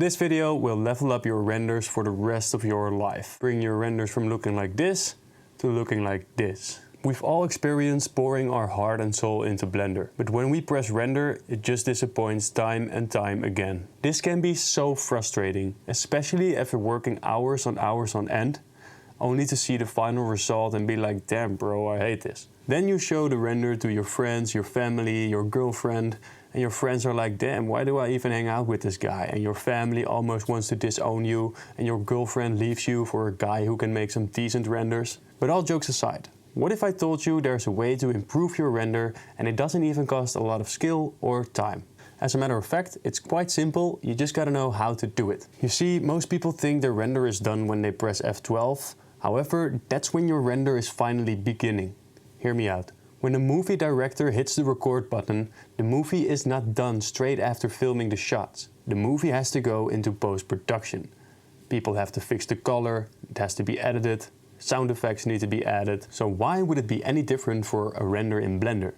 This video will level up your renders for the rest of your life. Bring your renders from looking like this to looking like this. We've all experienced pouring our heart and soul into Blender, but when we press render, it just disappoints time and time again. This can be so frustrating, especially after working hours on end, only to see the final result and be like, damn bro, I hate this. Then you show the render to your friends, your family, your girlfriend, and your friends are like, damn, why do I even hang out with this guy? And your family almost wants to disown you, and your girlfriend leaves you for a guy who can make some decent renders. But all jokes aside, what if I told you there's a way to improve your render and it doesn't even cost a lot of skill or time? As a matter of fact, it's quite simple, you just gotta know how to do it. You see, most people think their render is done when they press F12. However, that's when your render is finally beginning. Hear me out. When a movie director hits the record button, the movie is not done straight after filming the shots. The movie has to go into post-production. People have to fix the color, it has to be edited, sound effects need to be added. So why would it be any different for a render in Blender?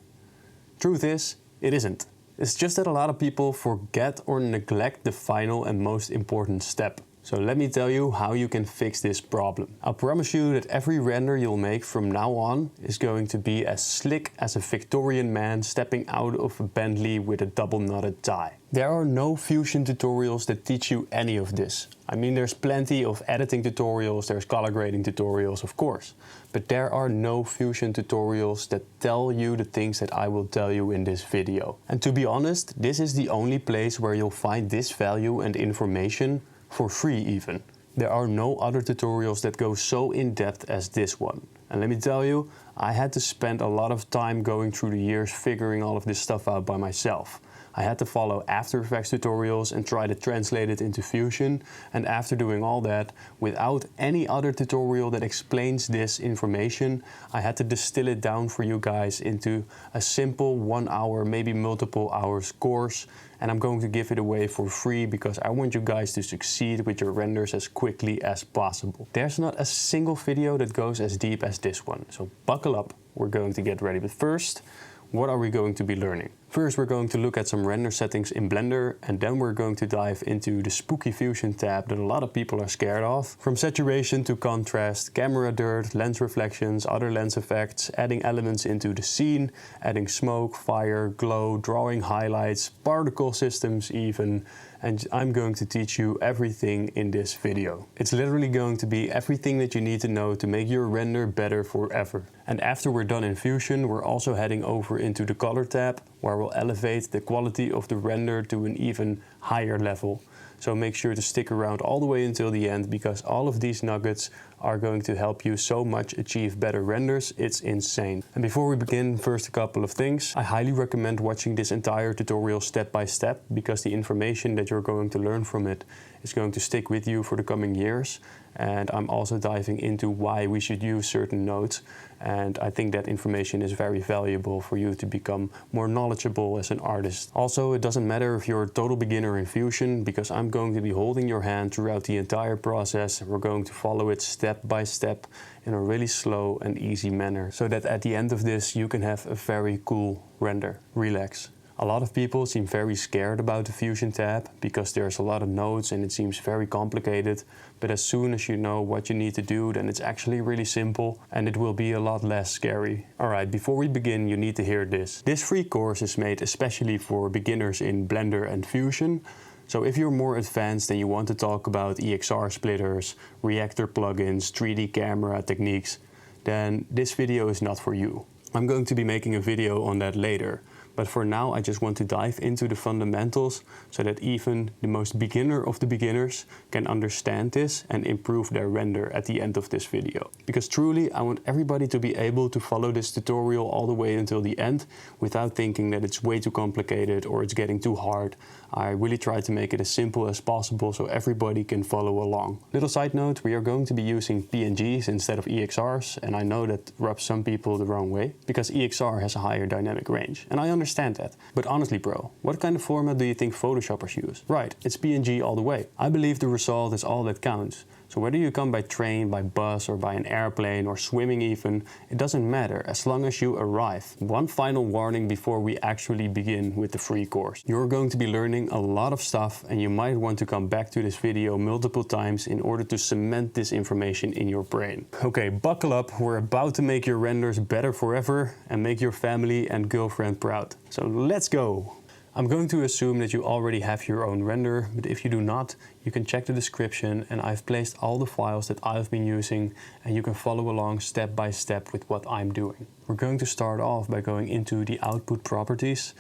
Truth is, it isn't. It's just that a lot of people forget or neglect the final and most important step. So let me tell you how you can fix this problem. I'll promise you that every render you'll make from now on is going to be as slick as a Victorian man stepping out of a Bentley with a double knotted tie. There are no Fusion tutorials that teach you any of this. I mean, there's plenty of editing tutorials, there's color grading tutorials, of course. But there are no Fusion tutorials that tell you the things that I will tell you in this video. And to be honest, this is the only place where you'll find this value and information for free even. There are no other tutorials that go so in depth as this one. And let me tell you, I had to spend a lot of time going through the years figuring all of this stuff out by myself. I had to follow After Effects tutorials and try to translate it into Fusion, and after doing all that, without any other tutorial that explains this information, I had to distill it down for you guys into a simple 1 hour, maybe multiple hours course, and I'm going to give it away for free because I want you guys to succeed with your renders as quickly as possible. There's not a single video that goes as deep as this one, so buckle up, we're going to get ready. But first, what are we going to be learning? First, we're going to look at some render settings in Blender, and then we're going to dive into the spooky Fusion tab that a lot of people are scared of. From saturation to contrast, camera dirt, lens reflections, other lens effects, adding elements into the scene, adding smoke, fire, glow, drawing highlights, particle systems even, and I'm going to teach you everything in this video. It's literally going to be everything that you need to know to make your render better forever. And after we're done in Fusion, we're also heading over into the color tab, where we'll elevate the quality of the render to an even higher level. So make sure to stick around all the way until the end, because all of these nuggets are going to help you so much achieve better renders, it's insane. And before we begin, first a couple of things. I highly recommend watching this entire tutorial step by step, because the information that you're going to learn from it is going to stick with you for the coming years. And I'm also diving into why we should use certain nodes. And I think that information is very valuable for you to become more knowledgeable as an artist. Also, it doesn't matter if you're a total beginner in Fusion, because I'm going to be holding your hand throughout the entire process. And we're going to follow it step by step in a really slow and easy manner, so that at the end of this you can have a very cool render. Relax. A lot of people seem very scared about the Fusion tab because there's a lot of nodes and it seems very complicated, but as soon as you know what you need to do, then it's actually really simple and it will be a lot less scary. Alright, before we begin, you need to hear this. This free course is made especially for beginners in Blender and Fusion. So if you're more advanced and you want to talk about EXR splitters, reactor plugins, 3D camera techniques, then this video is not for you. I'm going to be making a video on that later. But for now, I just want to dive into the fundamentals so that even the most beginner of the beginners can understand this and improve their render at the end of this video. Because truly, I want everybody to be able to follow this tutorial all the way until the end without thinking that it's way too complicated or it's getting too hard. I really try to make it as simple as possible so everybody can follow along. Little side note, we are going to be using PNGs instead of EXRs, and I know that rubs some people the wrong way because EXR has a higher dynamic range, and I understand that. But honestly bro, what kind of format do you think Photoshoppers use? Right, it's PNG all the way. I believe the result is all that counts. So whether you come by train, by bus, or by an airplane, or swimming even, it doesn't matter as long as you arrive. One final warning before we actually begin with the free course. You're going to be learning a lot of stuff and you might want to come back to this video multiple times in order to cement this information in your brain. Okay, buckle up, we're about to make your renders better forever and make your family and girlfriend proud. So let's go! I'm going to assume that you already have your own render, but if you do not, you can check the description and I've placed all the files that I've been using and you can follow along step by step with what I'm doing. We're going to start off by going into the output properties,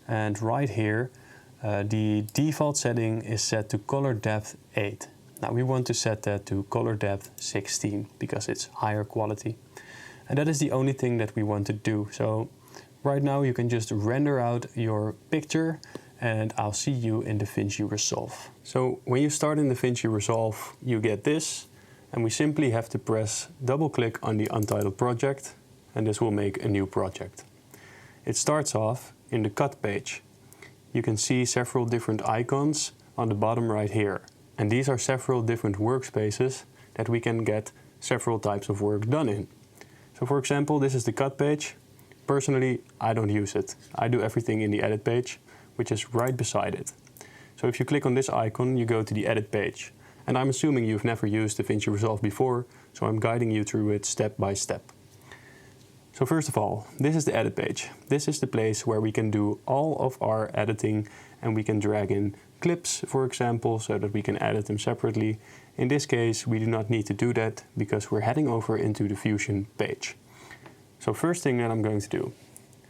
and right here the default setting is set to color depth 8. Now we want to set that to color depth 16 because it's higher quality. And that is the only thing that we want to do. So right now you can just render out your picture and I'll see you in Davinci Resolve. So when you start in Davinci Resolve, you get this, and we simply have to press double click on the untitled project and this will make a new project. It starts off in the cut page. You can see several different icons on the bottom right here. And these are several different workspaces that we can get several types of work done in. So for example, this is the cut page. Personally, I don't use it. I do everything in the edit page, which is right beside it. So if you click on this icon, you go to the edit page. And I'm assuming you've never used Davinci Resolve before, so I'm guiding you through it step by step. So first of all, this is the edit page. This is the place where we can do all of our editing and we can drag in clips, for example, so that we can edit them separately. In this case, we do not need to do that because we're heading over into the Fusion page. So first thing that I'm going to do,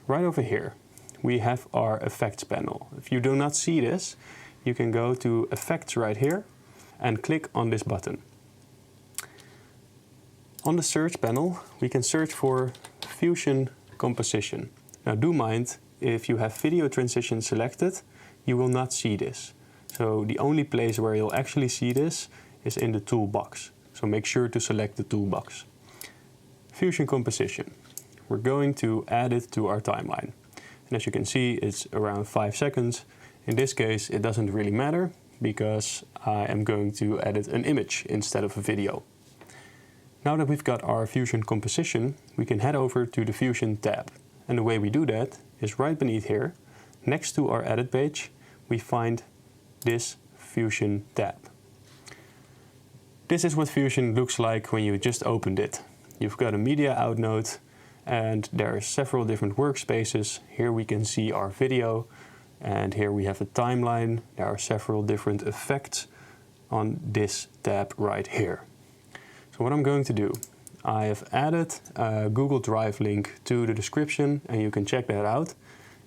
right over here, we have our effects panel. If you do not see this, you can go to effects right here and click on this button. On the search panel, we can search for Fusion Composition. Now do mind, if you have video transition selected, you will not see this. So the only place where you'll actually see this is in the toolbox. So make sure to select the toolbox. Fusion Composition. We're going to add it to our timeline. And as you can see, it's around 5 seconds. In this case, it doesn't really matter because I am going to edit an image instead of a video. Now that we've got our Fusion Composition, we can head over to the Fusion tab. And the way we do that is right beneath here, next to our edit page, we find this Fusion tab. This is what Fusion looks like when you just opened it. You've got a media out node, and there are several different workspaces. Here we can see our video, and here we have a timeline. There are several different effects on this tab right here. So what I'm going to do, I have added a Google Drive link to the description, and you can check that out.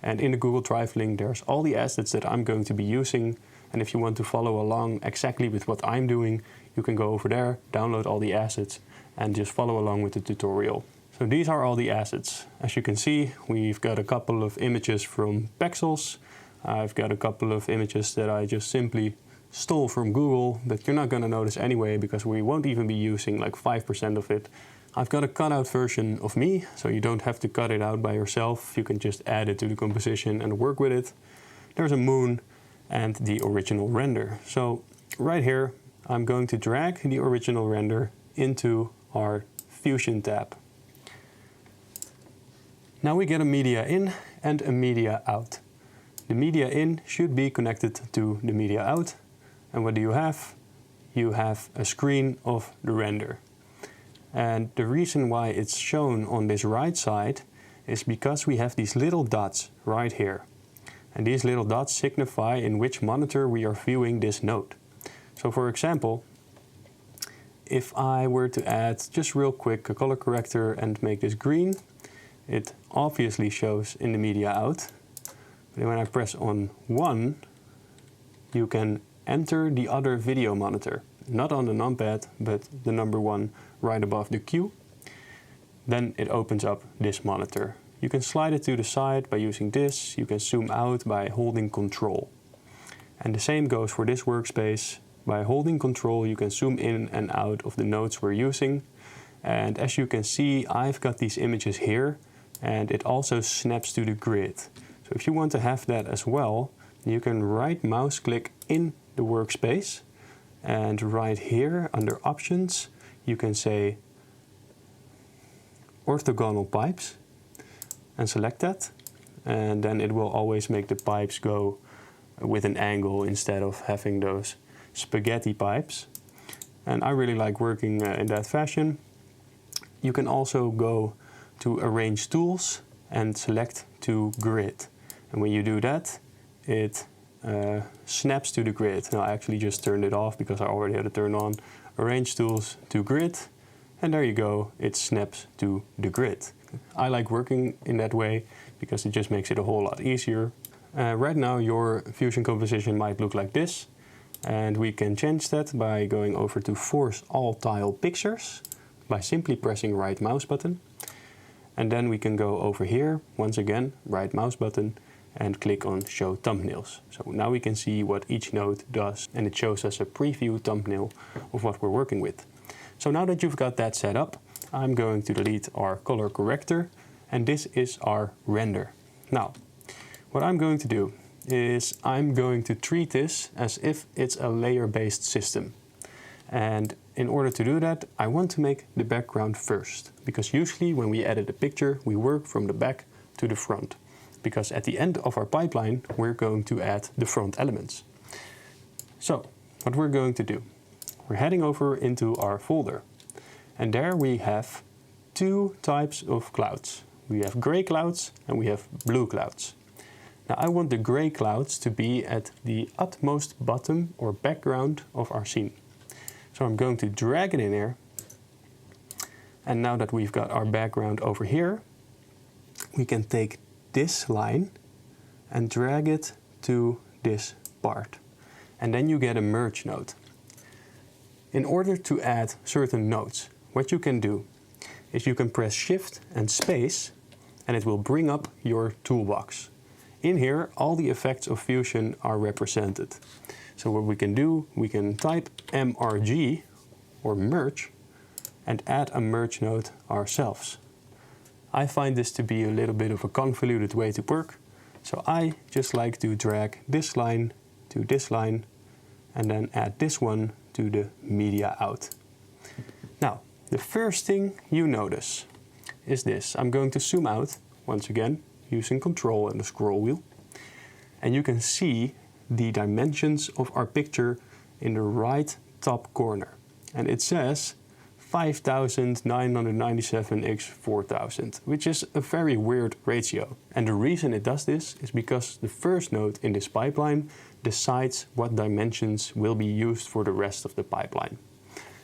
And in the Google Drive link, there's all the assets that I'm going to be using. And if you want to follow along exactly with what I'm doing, you can go over there, download all the assets, and just follow along with the tutorial. So these are all the assets. As you can see, we've got a couple of images from Pexels. I've got a couple of images that I just simply stole from Google that you're not going to notice anyway because we won't even be using like 5% of it. I've got a cutout version of me, so you don't have to cut it out by yourself. You can just add it to the composition and work with it. There's a moon and the original render. So right here, I'm going to drag the original render into our Fusion tab. Now we get a media in and a media out. The media in should be connected to the media out. And what do you have? You have a screen of the render. And the reason why it's shown on this right side is because we have these little dots right here. And these little dots signify in which monitor we are viewing this node. So for example, if I were to add just real quick a color corrector and make this green, it obviously shows in the media out. But when I press on 1, you can enter the other video monitor. Not on the numpad, but the number 1 right above the Q. Then it opens up this monitor. You can slide it to the side by using this. You can zoom out by holding Control. And the same goes for this workspace. By holding Control, you can zoom in and out of the nodes we're using. And as you can see, I've got these images here, and it also snaps to the grid. So if you want to have that as well, you can right mouse click in the workspace And right here under options, you can say orthogonal pipes and select that. And then it will always make the pipes go with an angle instead of having those spaghetti pipes. And I really like working in that fashion. You can also go to Arrange Tools and select to Grid. And when you do that, it snaps to the grid. Now I actually just turned it off because I already had it turned on. Arrange Tools to Grid, and there you go, it snaps to the grid. I like working in that way because it just makes it a whole lot easier. Right now your Fusion composition might look like this, and we can change that by going over to Force All Tile Pictures by simply pressing right mouse button. And then we can go over here, once again, right mouse button, and click on Show Thumbnails. So now we can see what each node does, and it shows us a preview thumbnail of what we're working with. So now that you've got that set up, I'm going to delete our color corrector, and this is our render. Now, what I'm going to do is I'm going to treat this as if it's a layer-based system. And in order to do that, I want to make the background first, because usually when we edit a picture, we work from the back to the front. Because at the end of our pipeline, we're going to add the front elements. So, what we're going to do, we're heading over into our folder. And there we have two types of clouds. We have gray clouds and we have blue clouds. Now I want the gray clouds to be at the utmost bottom or background of our scene. So I'm going to drag it in here. And now that we've got our background over here, we can take this line and drag it to this part. And then you get a merge node. In order to add certain nodes, what you can do is you can press Shift and Space, and it will bring up your toolbox. In here, all the effects of Fusion are represented. So what we can do, we can type MRG or merge and add a merge node ourselves. I find this to be a little bit of a convoluted way to work, so I just like to drag this line to this line and then add this one to the media out. Now, the first thing you notice is this. I'm going to zoom out once again using Control and the scroll wheel, and you can see the dimensions of our picture in the right top corner, and it says 5997 x 4000, which is a very weird ratio. And the reason it does this is because the first node in this pipeline decides what dimensions will be used for the rest of the pipeline.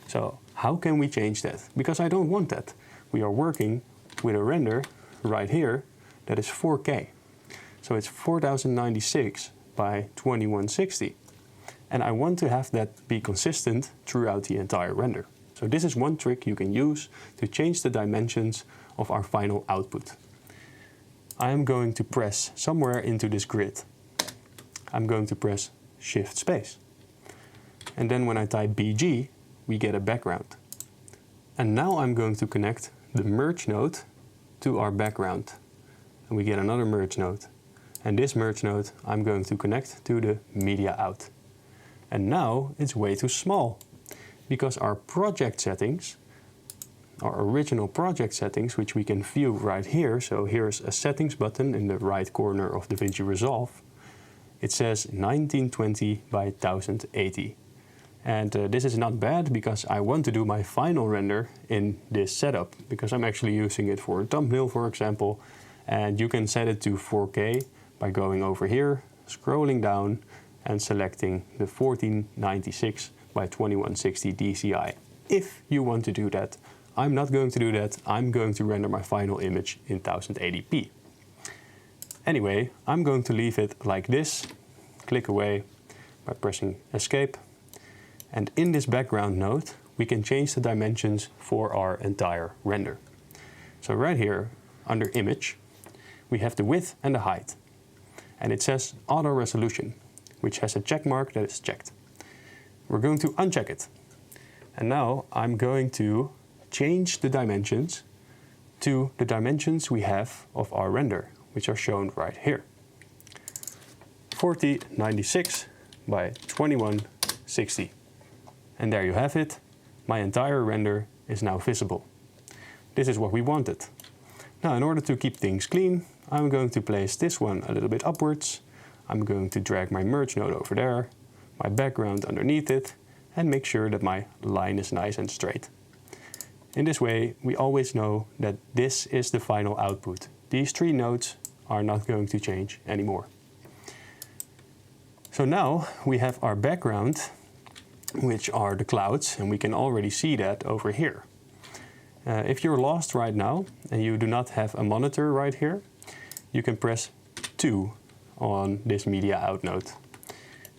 So how can we change that? Because I don't want that. We are working with a render right here that is 4K. So it's 4096 by 2160. And I want to have that be consistent throughout the entire render. So this is one trick you can use to change the dimensions of our final output. I am going to press somewhere into this grid. I'm going to press Shift Space. And then when I type BG, we get a background. And now I'm going to connect the merge node to our background. And we get another merge node. And this merge node I'm going to connect to the media out. And now it's way too small, because our project settings, our original project settings, which we can view right here, so here's a settings button in the right corner of Davinci Resolve, it says 1920 by 1080. And this is not bad because I want to do my final render in this setup, because I'm actually using it for a thumbnail, for example, and you can set it to 4K by going over here, scrolling down and selecting the 1496 by 2160 DCI. If you want to do that, I'm not going to do that. I'm going to render my final image in 1080p. Anyway, I'm going to leave it like this. Click away by pressing Escape. And in this background node, we can change the dimensions for our entire render. So right here, under Image, we have the width and the height. And it says Auto Resolution, which has a check mark that is checked. We're going to uncheck it. And now I'm going to change the dimensions to the dimensions we have of our render, which are shown right here. 4096 by 2160. And there you have it. My entire render is now visible. This is what we wanted. Now, in order to keep things clean, I'm going to place this one a little bit upwards. I'm going to drag my merge node over there, my background underneath it, and make sure that my line is nice and straight. In this way, we always know that this is the final output. These three nodes are not going to change anymore. So now we have our background, which are the clouds, and we can already see that over here. If you're lost right now and you do not have a monitor right here, you can press 2 on this media out node.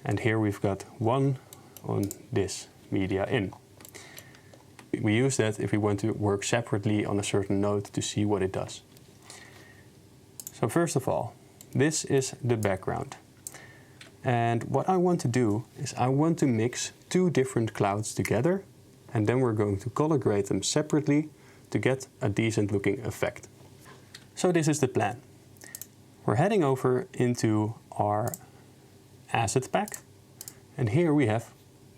And here we've got 1 on this media in. We use that if we want to work separately on a certain node to see what it does. So first of all, this is the background. And what I want to do is I want to mix 2 different clouds together, and then we're going to color grade them separately to get a decent looking effect. So this is the plan. We're heading over into our asset pack, and here we have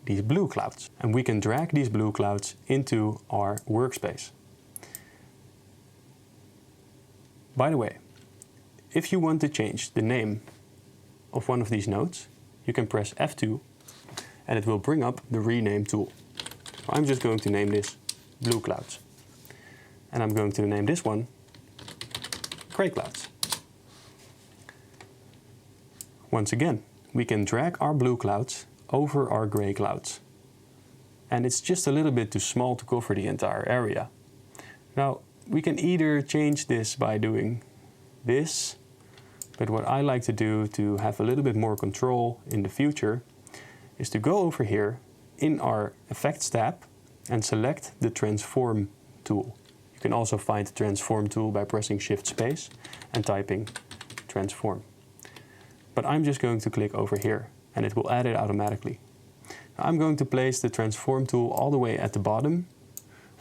these blue clouds, and we can drag these blue clouds into our workspace. By the way, if you want to change the name of one of these nodes, you can press F2 and it will bring up the rename tool. So I'm just going to name this blue clouds. And I'm going to name this one gray clouds. Once again, we can drag our blue clouds over our gray clouds. And it's just a little bit too small to cover the entire area. Now, we can either change this by doing this, but what I like to do to have a little bit more control in the future is to go over here in our Effects tab and select the Transform tool. You can also find the Transform tool by pressing Shift Space and typing Transform. But I'm just going to click over here and it will add it automatically. Now I'm going to place the Transform tool all the way at the bottom.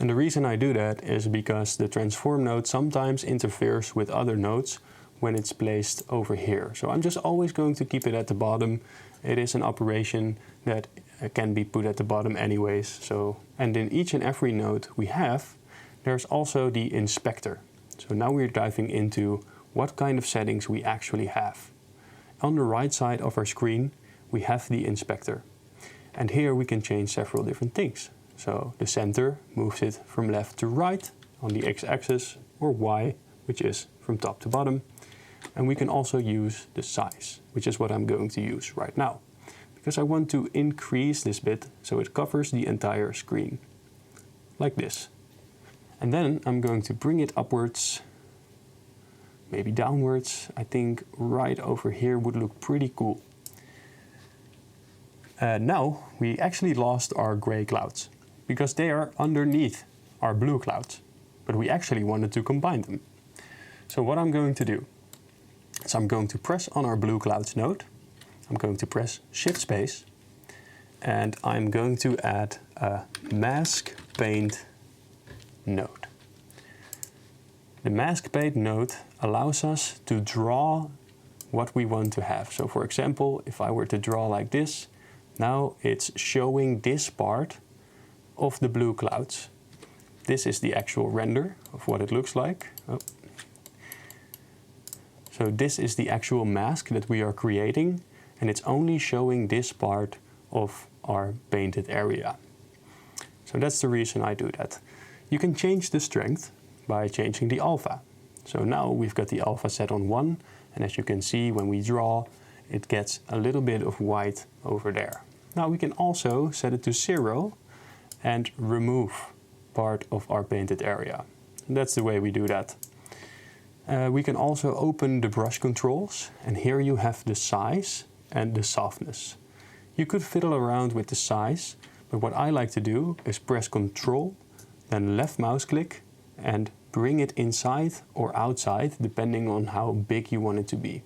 And the reason I do that is because the Transform node sometimes interferes with other nodes when it's placed over here. So I'm just always going to keep it at the bottom. It is an operation that can be put at the bottom anyways. And in each and every node we have, there's also the inspector. So now we're diving into what kind of settings we actually have. On the right side of our screen, we have the inspector. And here we can change several different things. So the center moves it from left to right on the x-axis, or y, which is from top to bottom. And we can also use the size, which is what I'm going to use right now, because I want to increase this bit so it covers the entire screen, like this. And then I'm going to bring it upwards, maybe downwards. I think right over here would look pretty cool. Now we actually lost our gray clouds because they are underneath our blue clouds, but we actually wanted to combine them. So what I'm going to do is I'm going to press on our blue clouds node. I'm going to press Shift Space, and I'm going to add a mask paint node. The mask paint node allows us to draw what we want to have. So for example, if I were to draw like this, now it's showing this part of the blue clouds. This is the actual render of what it looks like. Oh. So this is the actual mask that we are creating, and it's only showing this part of our painted area. So that's the reason I do that. You can change the strength by changing the alpha. So now we've got the alpha set on 1, and as you can see when we draw, it gets a little bit of white over there. Now we can also set it to 0 and remove part of our painted area. And that's the way we do that. We can also open the brush controls, and here you have the size and the softness. You could fiddle around with the size, but what I like to do is press Ctrl, then left mouse click, and bring it inside or outside depending on how big you want it to be.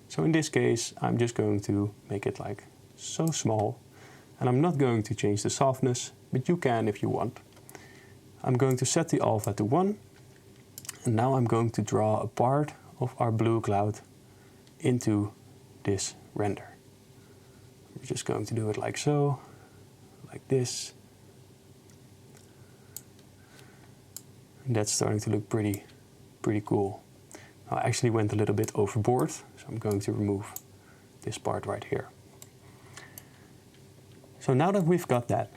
So in this case, I'm just going to make it like so small, and I'm not going to change the softness, but you can if you want. I'm going to set the alpha to 1, and now I'm going to draw a part of our blue cloud into this render. We're just going to do it like so, like this. And that's starting to look pretty cool. I actually went a little bit overboard, so I'm going to remove this part right here. So now that we've got that,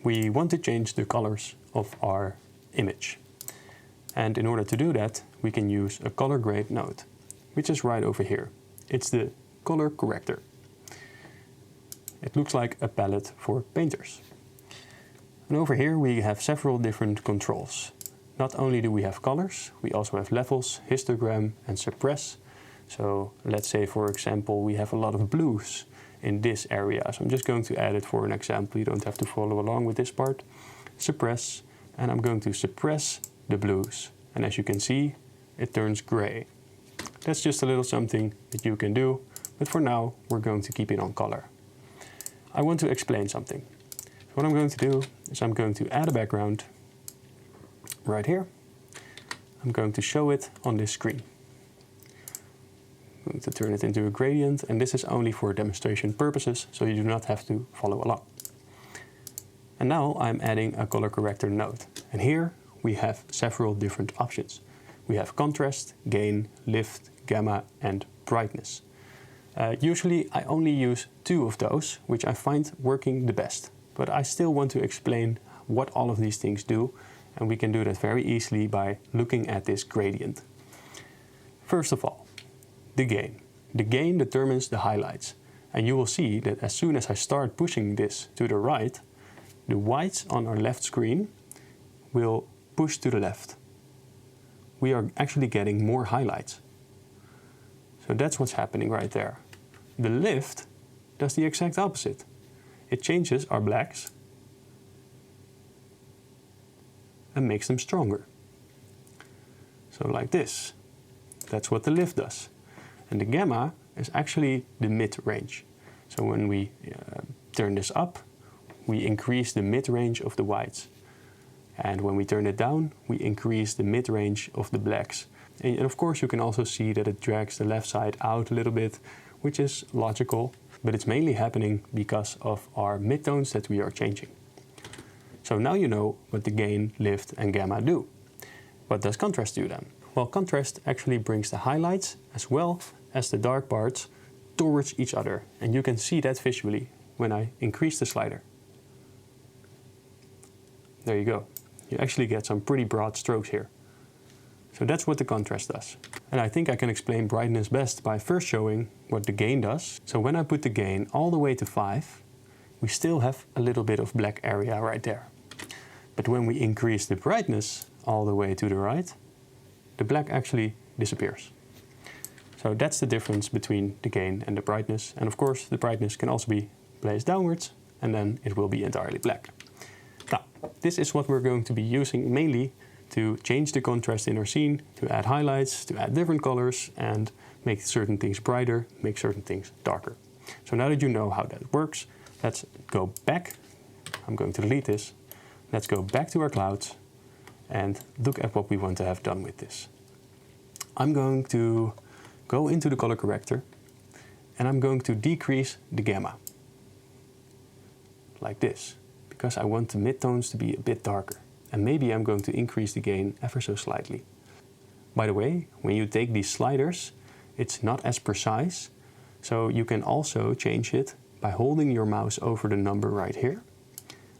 we want to change the colors of our image. And in order to do that, we can use a color grade node, which is right over here. It's the color corrector. It looks like a palette for painters. And over here we have several different controls. Not only do we have colors, we also have levels, histogram and suppress. So let's say, for example, we have a lot of blues in this area. So I'm just going to add it for an example. You don't have to follow along with this part. Suppress, and I'm going to suppress the blues. And as you can see, it turns gray. That's just a little something that you can do, but for now we're going to keep it on color. I want to explain something. So what I'm going to do is I'm going to add a background right here. I'm going to show it on this screen. I'm going to turn it into a gradient, and this is only for demonstration purposes, so you do not have to follow along. And now I'm adding a color corrector node. And here we have several different options. We have contrast, gain, lift, gamma, and brightness. Usually I only use 2 of those, which I find working the best. But I still want to explain what all of these things do, and we can do that very easily by looking at this gradient. First of all, the gain. The gain determines the highlights, and you will see that as soon as I start pushing this to the right, the whites on our left screen will push to the left. We are actually getting more highlights. So that's what's happening right there. The lift does the exact opposite. It changes our blacks and makes them stronger. So like this. That's what the lift does. And the gamma is actually the mid-range. So when we turn this up, we increase the mid-range of the whites. And when we turn it down, we increase the mid-range of the blacks. And of course you can also see that it drags the left side out a little bit, which is logical, but it's mainly happening because of our midtones that we are changing. So now you know what the gain, lift and gamma do. What does contrast do then? Well, contrast actually brings the highlights as well as the dark parts towards each other. And you can see that visually when I increase the slider. There you go. You actually get some pretty broad strokes here. So that's what the contrast does. And I think I can explain brightness best by first showing what the gain does. So when I put the gain all the way to 5, we still have a little bit of black area right there. But when we increase the brightness all the way to the right, the black actually disappears. So that's the difference between the gain and the brightness. And of course, the brightness can also be placed downwards, and then it will be entirely black. Now, this is what we're going to be using mainly to change the contrast in our scene, to add highlights, to add different colors, and make certain things brighter, make certain things darker. So now that you know how that works, let's go back. I'm going to delete this. Let's go back to our clouds and look at what we want to have done with this. I'm going to go into the color corrector, and I'm going to decrease the gamma. Like this, because I want the midtones to be a bit darker. And maybe I'm going to increase the gain ever so slightly. By the way, when you take these sliders, it's not as precise, so you can also change it by holding your mouse over the number right here,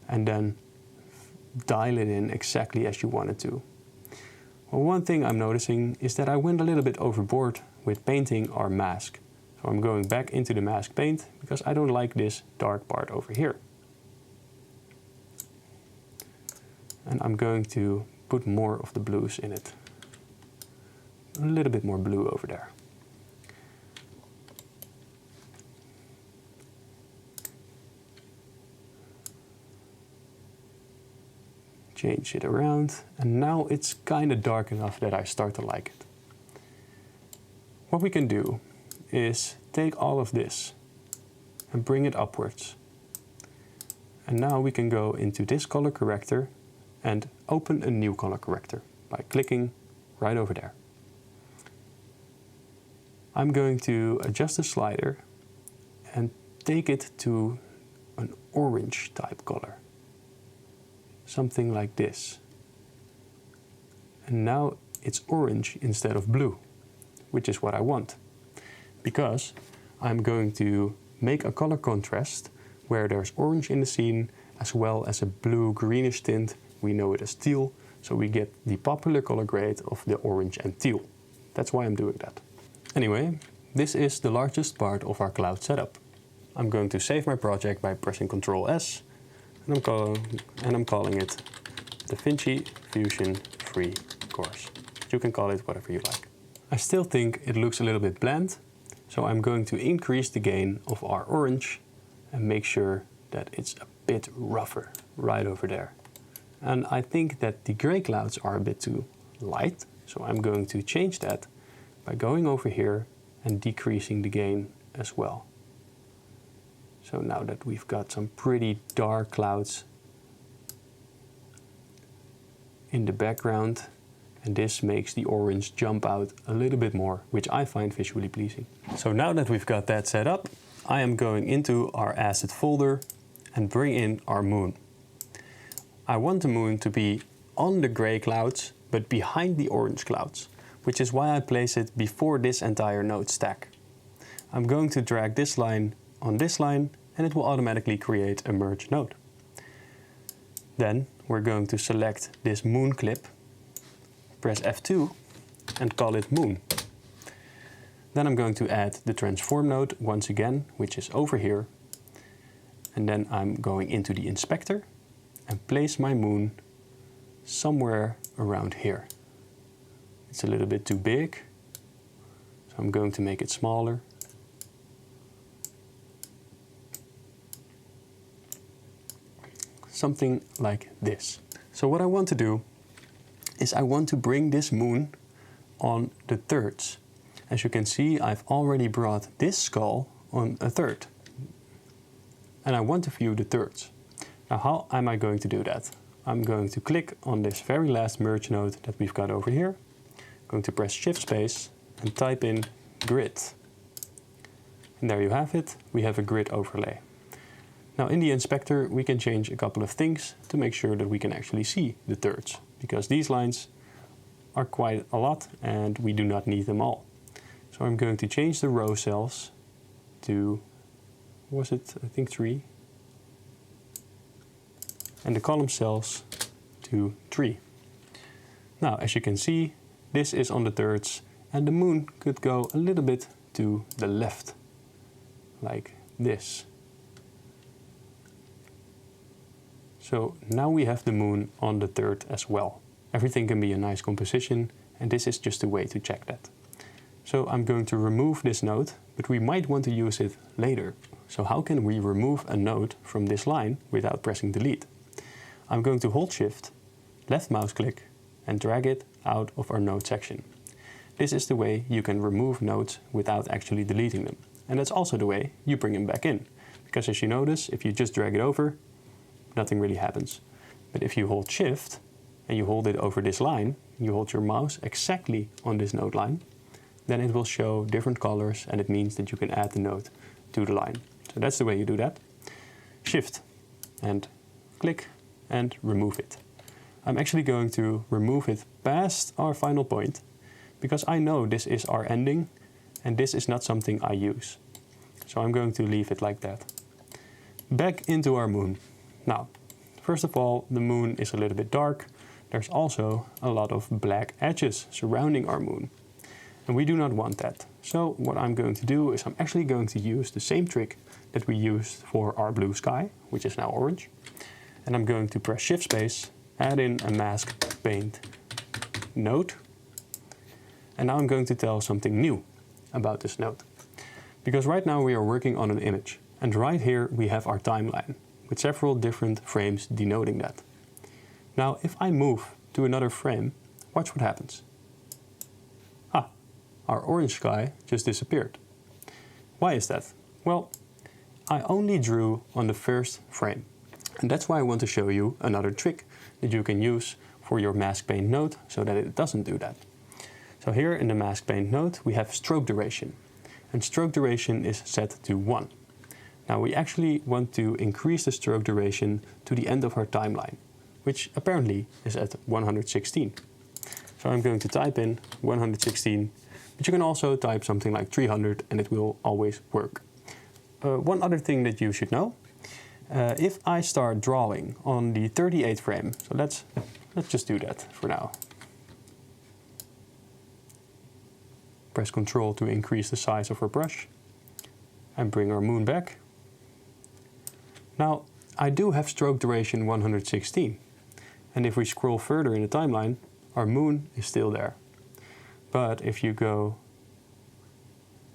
and then dial it in exactly as you want it to. Well, one thing I'm noticing is that I went a little bit overboard with painting our mask. So I'm going back into the mask paint because I don't like this dark part over here. And I'm going to put more of the blues in it. A little bit more blue over there. Change it around, and now it's kind of dark enough that I start to like it. What we can do is take all of this and bring it upwards. And now we can go into this color corrector and open a new color corrector by clicking right over there. I'm going to adjust the slider and take it to an orange type color. something like this. And now it's orange instead of blue, which is what I want. Because I'm going to make a color contrast where there's orange in the scene as well as a blue-greenish tint. We know it as teal, so we get the popular color grade of the orange and teal. That's why I'm doing that. Anyway, this is the largest part of our cloud setup. I'm going to save my project by pressing Ctrl S, and I'm calling it Davinci Fusion Free Course. You can call it whatever you like. I still think it looks a little bit bland, so I'm going to increase the gain of our orange and make sure that it's a bit rougher right over there. And I think that the gray clouds are a bit too light, so I'm going to change that by going over here and decreasing the gain as well. So now that we've got some pretty dark clouds in the background, and this makes the orange jump out a little bit more, which I find visually pleasing. So now that we've got that set up, I am going into our asset folder and bring in our moon. I want the moon to be on the gray clouds, but behind the orange clouds, which is why I place it before this entire node stack. I'm going to drag this line on this line, and it will automatically create a merge node. Then we're going to select this moon clip, press F2 and call it moon. Then I'm going to add the transform node once again, which is over here. And then I'm going into the inspector and place my moon somewhere around here. It's a little bit too big, so I'm going to make it smaller. Something like this. So what I want to do is I want to bring this moon on the thirds. As you can see, I've already brought this skull on a third. And I want to view the thirds. Now how am I going to do that? I'm going to click on this very last merge node that we've got over here. I'm going to press Shift Space and type in grid. And there you have it, we have a grid overlay. Now in the inspector we can change a couple of things to make sure that we can actually see the thirds, because these lines are quite a lot and we do not need them all. So I'm going to change the row cells to, was it, I think 3, and the column cells to 3. Now as you can see, this is on the thirds and the moon could go a little bit to the left, like this. So now we have the moon on the third as well. Everything can be a nice composition, and this is just a way to check that. So I'm going to remove this node, but we might want to use it later. So how can we remove a node from this line without pressing delete? I'm going to hold Shift, left mouse click, and drag it out of our node section. This is the way you can remove nodes without actually deleting them. And that's also the way you bring them back in. Because as you notice, if you just drag it over, nothing really happens. But if you hold Shift and you hold it over this line, you hold your mouse exactly on this node line, then it will show different colors and it means that you can add the node to the line. So that's the way you do that. Shift and click and remove it. I'm actually going to remove it past our final point because I know this is our ending and this is not something I use. So I'm going to leave it like that. Back into our moon. Now, first of all, the moon is a little bit dark. There's also a lot of black edges surrounding our moon. And we do not want that. So what I'm going to do is I'm actually going to use the same trick that we used for our blue sky, which is now orange. And I'm going to press Shift Space, add in a mask paint node. And now I'm going to tell something new about this node. Because right now we are working on an image. And right here we have our timeline, with several different frames denoting that. Now if I move to another frame, watch what happens. Ah, our orange sky just disappeared. Why is that? Well, I only drew on the first frame. And that's why I want to show you another trick that you can use for your mask paint node so that it doesn't do that. So here in the mask paint node we have stroke duration. And stroke duration is set to 1. Now we actually want to increase the stroke duration to the end of our timeline. which apparently is at 116. So I'm going to type in 116, but you can also type something like 300 and it will always work. One other thing that you should know, if I start drawing on the 38th frame, so let's just do that for now. Press Ctrl to increase the size of our brush and bring our moon back. Now, I do have stroke duration 116, and if we scroll further in the timeline, our moon is still there. But if you go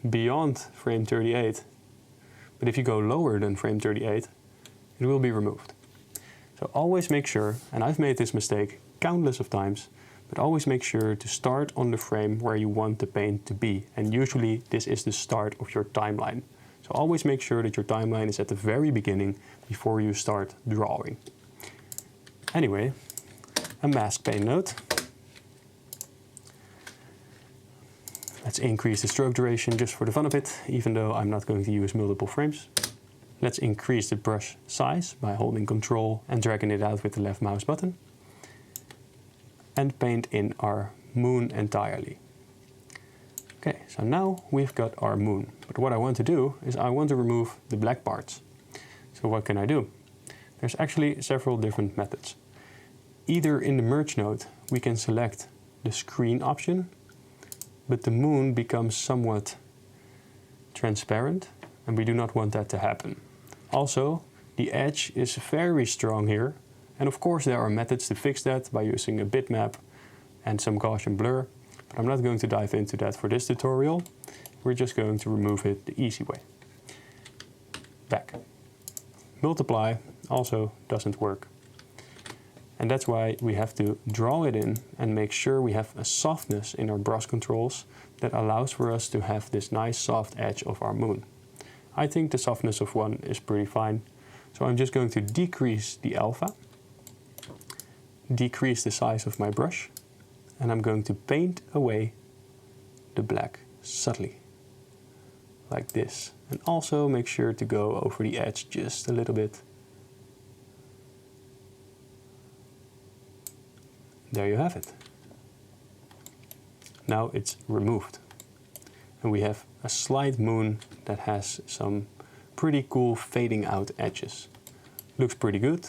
beyond frame 38, but if you go lower than frame 38, it will be removed. So always make sure, and I've made this mistake countless of times, but always make sure to start on the frame where you want the paint to be. And usually this is the start of your timeline. So always make sure that your timeline is at the very beginning before you start drawing. Anyway, a mask paint note. Let's increase the stroke duration just for the fun of it, even though I'm not going to use multiple frames. Let's increase the brush size by holding Ctrl and dragging it out with the left mouse button. And paint in our moon entirely. Okay, so now we've got our moon. But what I want to do is I want to remove the black parts. So what can I do? There's actually several different methods. Either in the merge node we can select the screen option, but the moon becomes somewhat transparent and we do not want that to happen. Also, the edge is very strong here, and of course there are methods to fix that by using a bitmap and some Gaussian blur, but I'm not going to dive into that for this tutorial. We're just going to remove it the easy way. Back. Multiply also doesn't work. And that's why we have to draw it in and make sure we have a softness in our brush controls that allows for us to have this nice soft edge of our moon. I think the softness of 1 is pretty fine. So I'm just going to decrease the alpha, decrease the size of my brush, and I'm going to paint away the black subtly, like this. And also make sure to go over the edge just a little bit. There you have it. Now it's removed. And we have a slight moon that has some pretty cool fading out edges. Looks pretty good.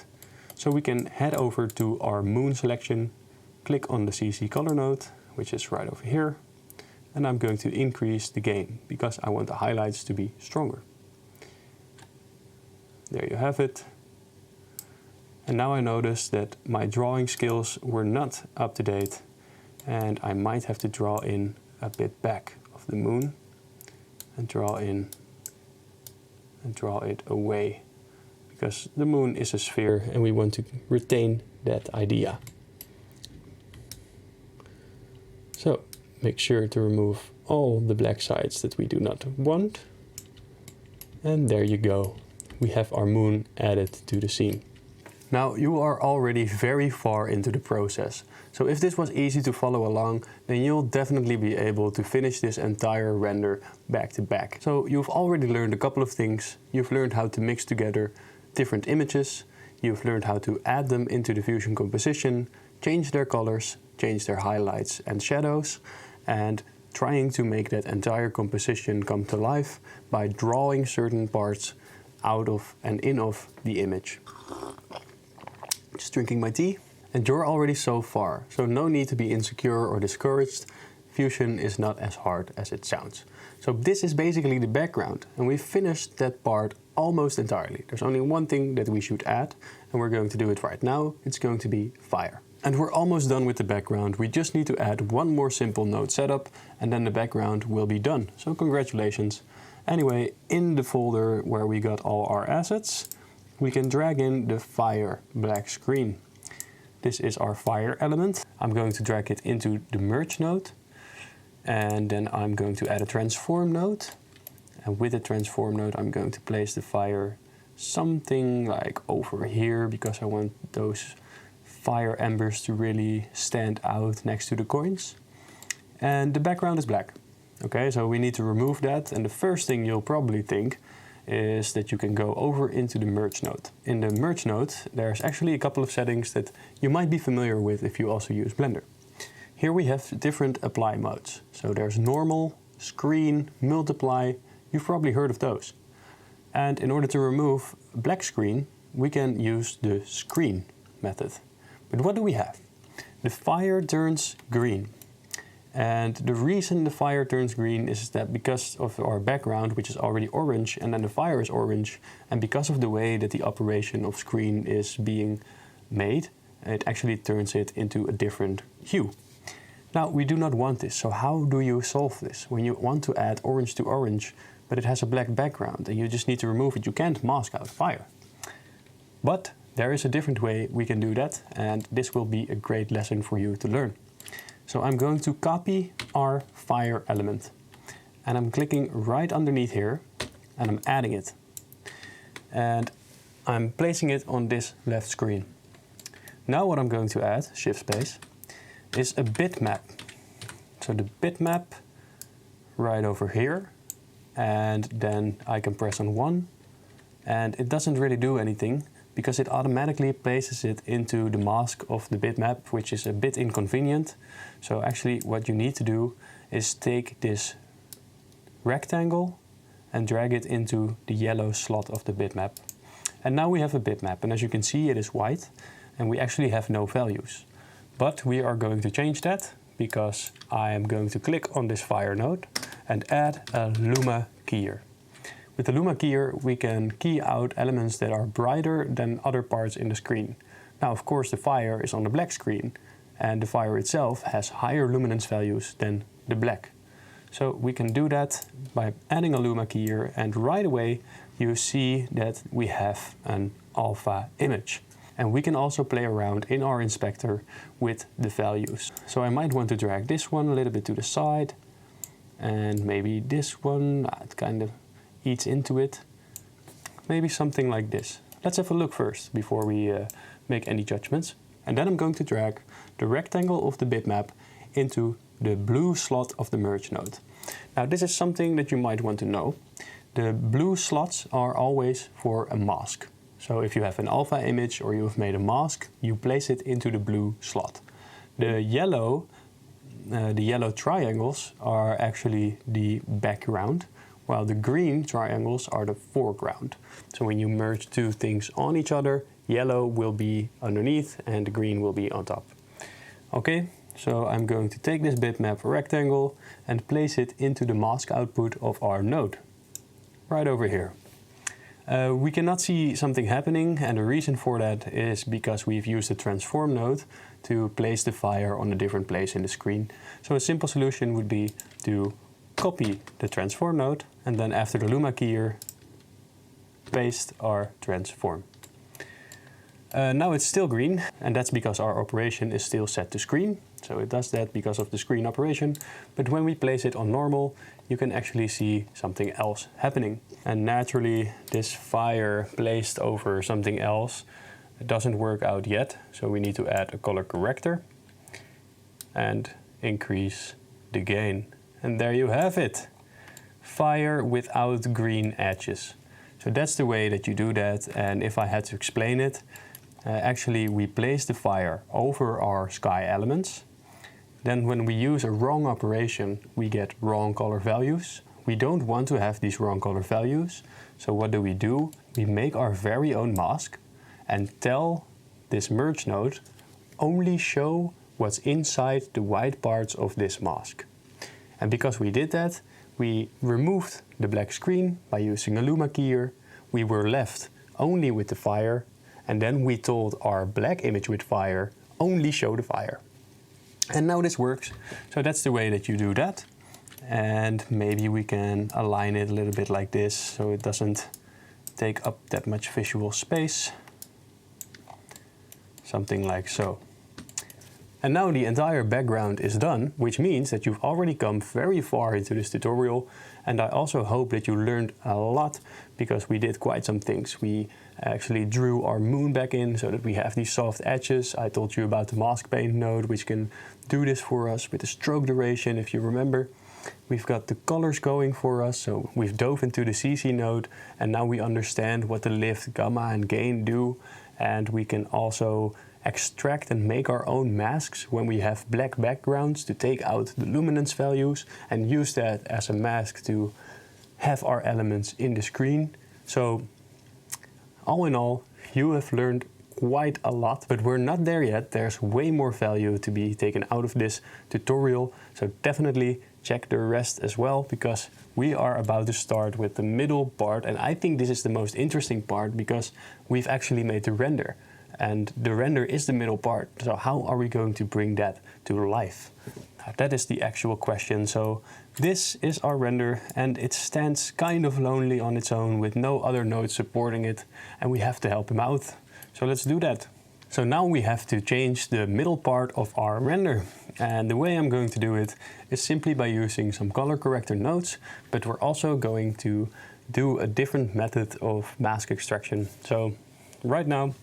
So we can head over to our moon selection, click on the CC color node, which is right over here. And I'm going to increase the gain because I want the highlights to be stronger. There you have it. And now I notice that my drawing skills were not up to date and I might have to draw in a bit back of the moon and draw in and draw it away because the moon is a sphere and we want to retain that idea. So make sure to remove all the black sides that we do not want. And there you go. We have our moon added to the scene. Now you are already very far into the process, so if this was easy to follow along, then you'll definitely be able to finish this entire render back to back. So you've already learned a couple of things. You've learned how to mix together different images, you've learned how to add them into the Fusion composition, change their colors, change their highlights and shadows, and trying to make that entire composition come to life by drawing certain parts out of and in of the image. Just drinking my tea. And you're already so far, so no need to be insecure or discouraged. Fusion is not as hard as it sounds. So this is basically the background, and we've finished that part almost entirely. There's only one thing that we should add, and we're going to do it right now. It's going to be fire. And we're almost done with the background. We just need to add one more simple node setup, and then the background will be done. So congratulations. Anyway, in the folder where we got all our assets, we can drag in the fire black screen. This is our fire element. I'm going to drag it into the merge node, and then I'm going to add a transform node. And with the transform node, I'm going to place the fire something like over here because I want those fire embers to really stand out next to the coins. And the background is black. Okay, so we need to remove that, and the first thing you'll probably think is that you can go over into the merge node. In the merge node, there's actually a couple of settings that you might be familiar with if you also use Blender. Here we have different apply modes. So there's normal, screen, multiply. You've probably heard of those. And in order to remove black screen, we can use the screen method. But what do we have? The fire turns green. And the reason the fire turns green is that because of our background, which is already orange, and then the fire is orange, and because of the way that the operation of screen is being made, it actually turns it into a different hue. Now, we do not want this, so how do you solve this? When you want to add orange to orange, but it has a black background, and you just need to remove it, you can't mask out fire. But there is a different way we can do that, and this will be a great lesson for you to learn. So I'm going to copy our fire element, and I'm clicking right underneath here, and I'm adding it. And I'm placing it on this left screen. Now what I'm going to add, shift space, is a bitmap. So the bitmap right over here, and then I can press on 1, and it doesn't really do anything because it automatically places it into the mask of the bitmap, which is a bit inconvenient. So actually what you need to do is take this rectangle and drag it into the yellow slot of the bitmap. And now we have a bitmap, and as you can see, it is white, and we actually have no values. But we are going to change that because I am going to click on this fire node and add a luma keyer. With the luma keyer, we can key out elements that are brighter than other parts in the screen. Now, of course, the fire is on the black screen, and the fire itself has higher luminance values than the black. So we can do that by adding a luma keyer, and right away you see that we have an alpha image. And we can also play around in our inspector with the values. So I might want to drag this one a little bit to the side, and maybe this one, it kind of eats into it. Maybe something like this. Let's have a look first before we make any judgments. And then I'm going to drag the rectangle of the bitmap into the blue slot of the merge node. Now this is something that you might want to know. The blue slots are always for a mask. So if you have an alpha image or you have made a mask, you place it into the blue slot. The yellow triangles are actually the background, while the green triangles are the foreground. So when you merge two things on each other, yellow will be underneath and the green will be on top. Okay, so I'm going to take this bitmap rectangle and place it into the mask output of our node, right over here. We cannot see something happening, and the reason for that is because we've used the transform node to place the fire on a different place in the screen. So a simple solution would be to copy the transform node, and then after the luma keyer, paste our transform. Now it's still green, and that's because our operation is still set to screen. So it does that because of the screen operation. But when we place it on normal, you can actually see something else happening. And naturally, this fire placed over something else doesn't work out yet. So we need to add a color corrector and increase the gain. And there you have it. Fire without green edges. So that's the way that you do that. And if I had to explain it, actually we place the fire over our sky elements. Then when we use a wrong operation, we get wrong color values. We don't want to have these wrong color values. So what do? We make our very own mask and tell this merge node only show what's inside the white parts of this mask. And because we did that, we removed the black screen by using a luma keyer. We were left only with the fire, and then we told our black image with fire only show the fire. And now this works. So that's the way that you do that. And maybe we can align it a little bit like this so it doesn't take up that much visual space. Something like so. And now the entire background is done, which means that you've already come very far into this tutorial. And I also hope that you learned a lot, because we did quite some things. We actually drew our moon back in so that we have these soft edges. I told you about the mask paint node, which can do this for us with the stroke duration, if you remember. We've got the colors going for us, so we've dove into the CC node, and now we understand what the lift, gamma and gain do, and we can also extract and make our own masks when we have black backgrounds to take out the luminance values and use that as a mask to have our elements in the screen. So all in all, you have learned quite a lot, but we're not there yet. There's way more value to be taken out of this tutorial, so definitely check the rest as well, because we are about to start with the middle part, and I think this is the most interesting part because we've actually made the render, and the render is the middle part. So how are we going to bring that to life? That is the actual question. So this is our render, and it stands kind of lonely on its own with no other nodes supporting it, and we have to help him out. So let's do that. So now we have to change the middle part of our render, and the way I'm going to do it is simply by using some color corrector nodes, but we're also going to do a different method of mask extraction. So right now,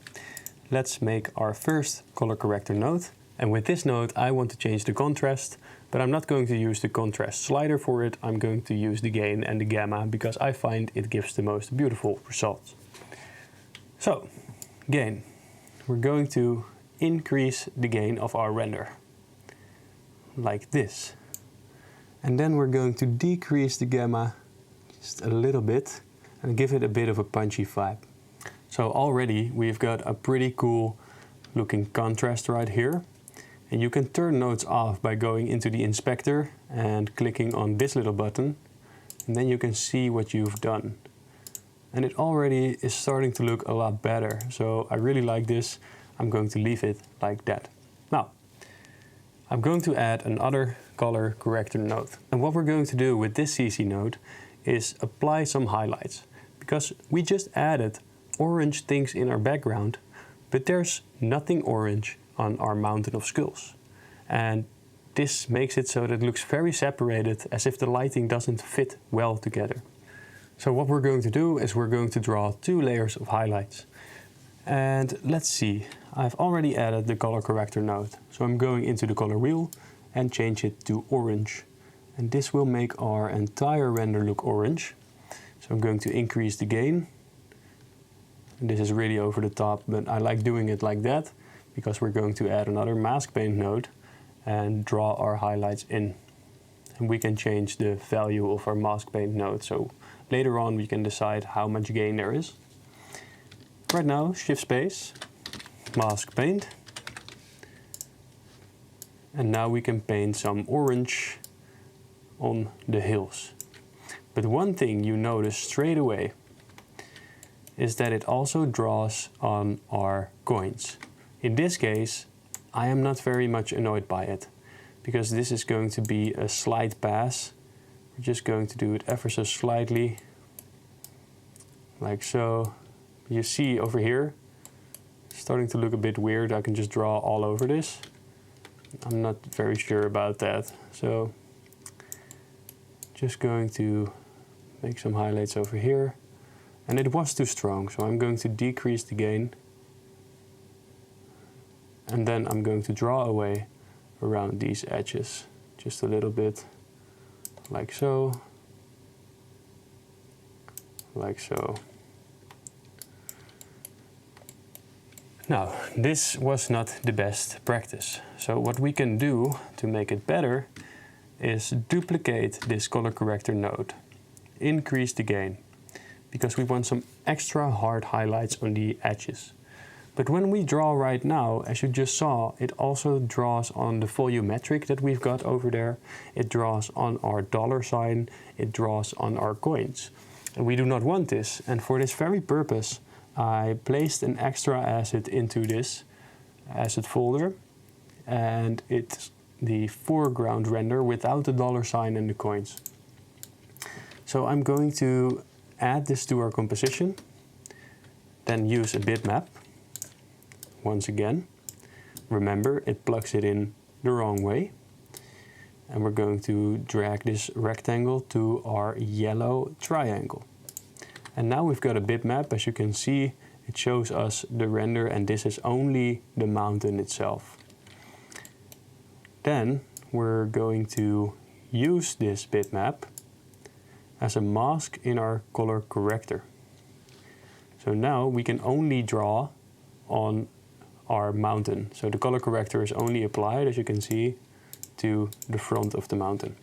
let's make our first color corrector node. And with this node, I want to change the contrast, but I'm not going to use the contrast slider for it. I'm going to use the gain and the gamma because I find it gives the most beautiful results. So, gain. We're going to increase the gain of our render, like this. And then we're going to decrease the gamma just a little bit and give it a bit of a punchy vibe. So already we've got a pretty cool looking contrast right here. And you can turn nodes off by going into the inspector and clicking on this little button. And then you can see what you've done. And it already is starting to look a lot better. So I really like this. I'm going to leave it like that. Now, I'm going to add another color corrector node. And what we're going to do with this CC node is apply some highlights. Because we just added orange things in our background, but there's nothing orange on our mountain of skulls. And this makes it so that it looks very separated, as if the lighting doesn't fit well together. So what we're going to do is we're going to draw 2 layers of highlights. And let's see, I've already added the color corrector node. So I'm going into the color wheel and change it to orange. And this will make our entire render look orange. So I'm going to increase the gain. And this is really over the top, but I like doing it like that because we're going to add another mask paint node and draw our highlights in. And we can change the value of our mask paint node. So later on we can decide how much gain there is. Right now, shift space, mask paint. And now we can paint some orange on the hills. But one thing you notice straight away is that it also draws on our coins. In this case, I am not very much annoyed by it, because this is going to be a slight pass. We're just going to do it ever so slightly, like so. You see over here, it's starting to look a bit weird. I can just draw all over this. I'm not very sure about that. So just going to make some highlights over here. And it was too strong, so I'm going to decrease the gain. And then I'm going to draw away around these edges, just a little bit, like so, like so. Now, this was not the best practice. So what we can do to make it better is duplicate this color corrector node, increase the gain, because we want some extra hard highlights on the edges. But when we draw right now, as you just saw, it also draws on the volumetric that we've got over there. It draws on our dollar sign. It draws on our coins. And we do not want this. And for this very purpose, I placed an extra asset into this asset folder. And it's the foreground render without the dollar sign and the coins. So I'm going to add this to our composition. Then use a bitmap. Once again, remember it plugs it in the wrong way. And we're going to drag this rectangle to our yellow triangle. And now we've got a bitmap. As you can see, it shows us the render, and this is only the mountain itself. Then we're going to use this bitmap as a mask in our color corrector. So now we can only draw on our mountain. So the color corrector is only applied, as you can see, to the front of the mountain.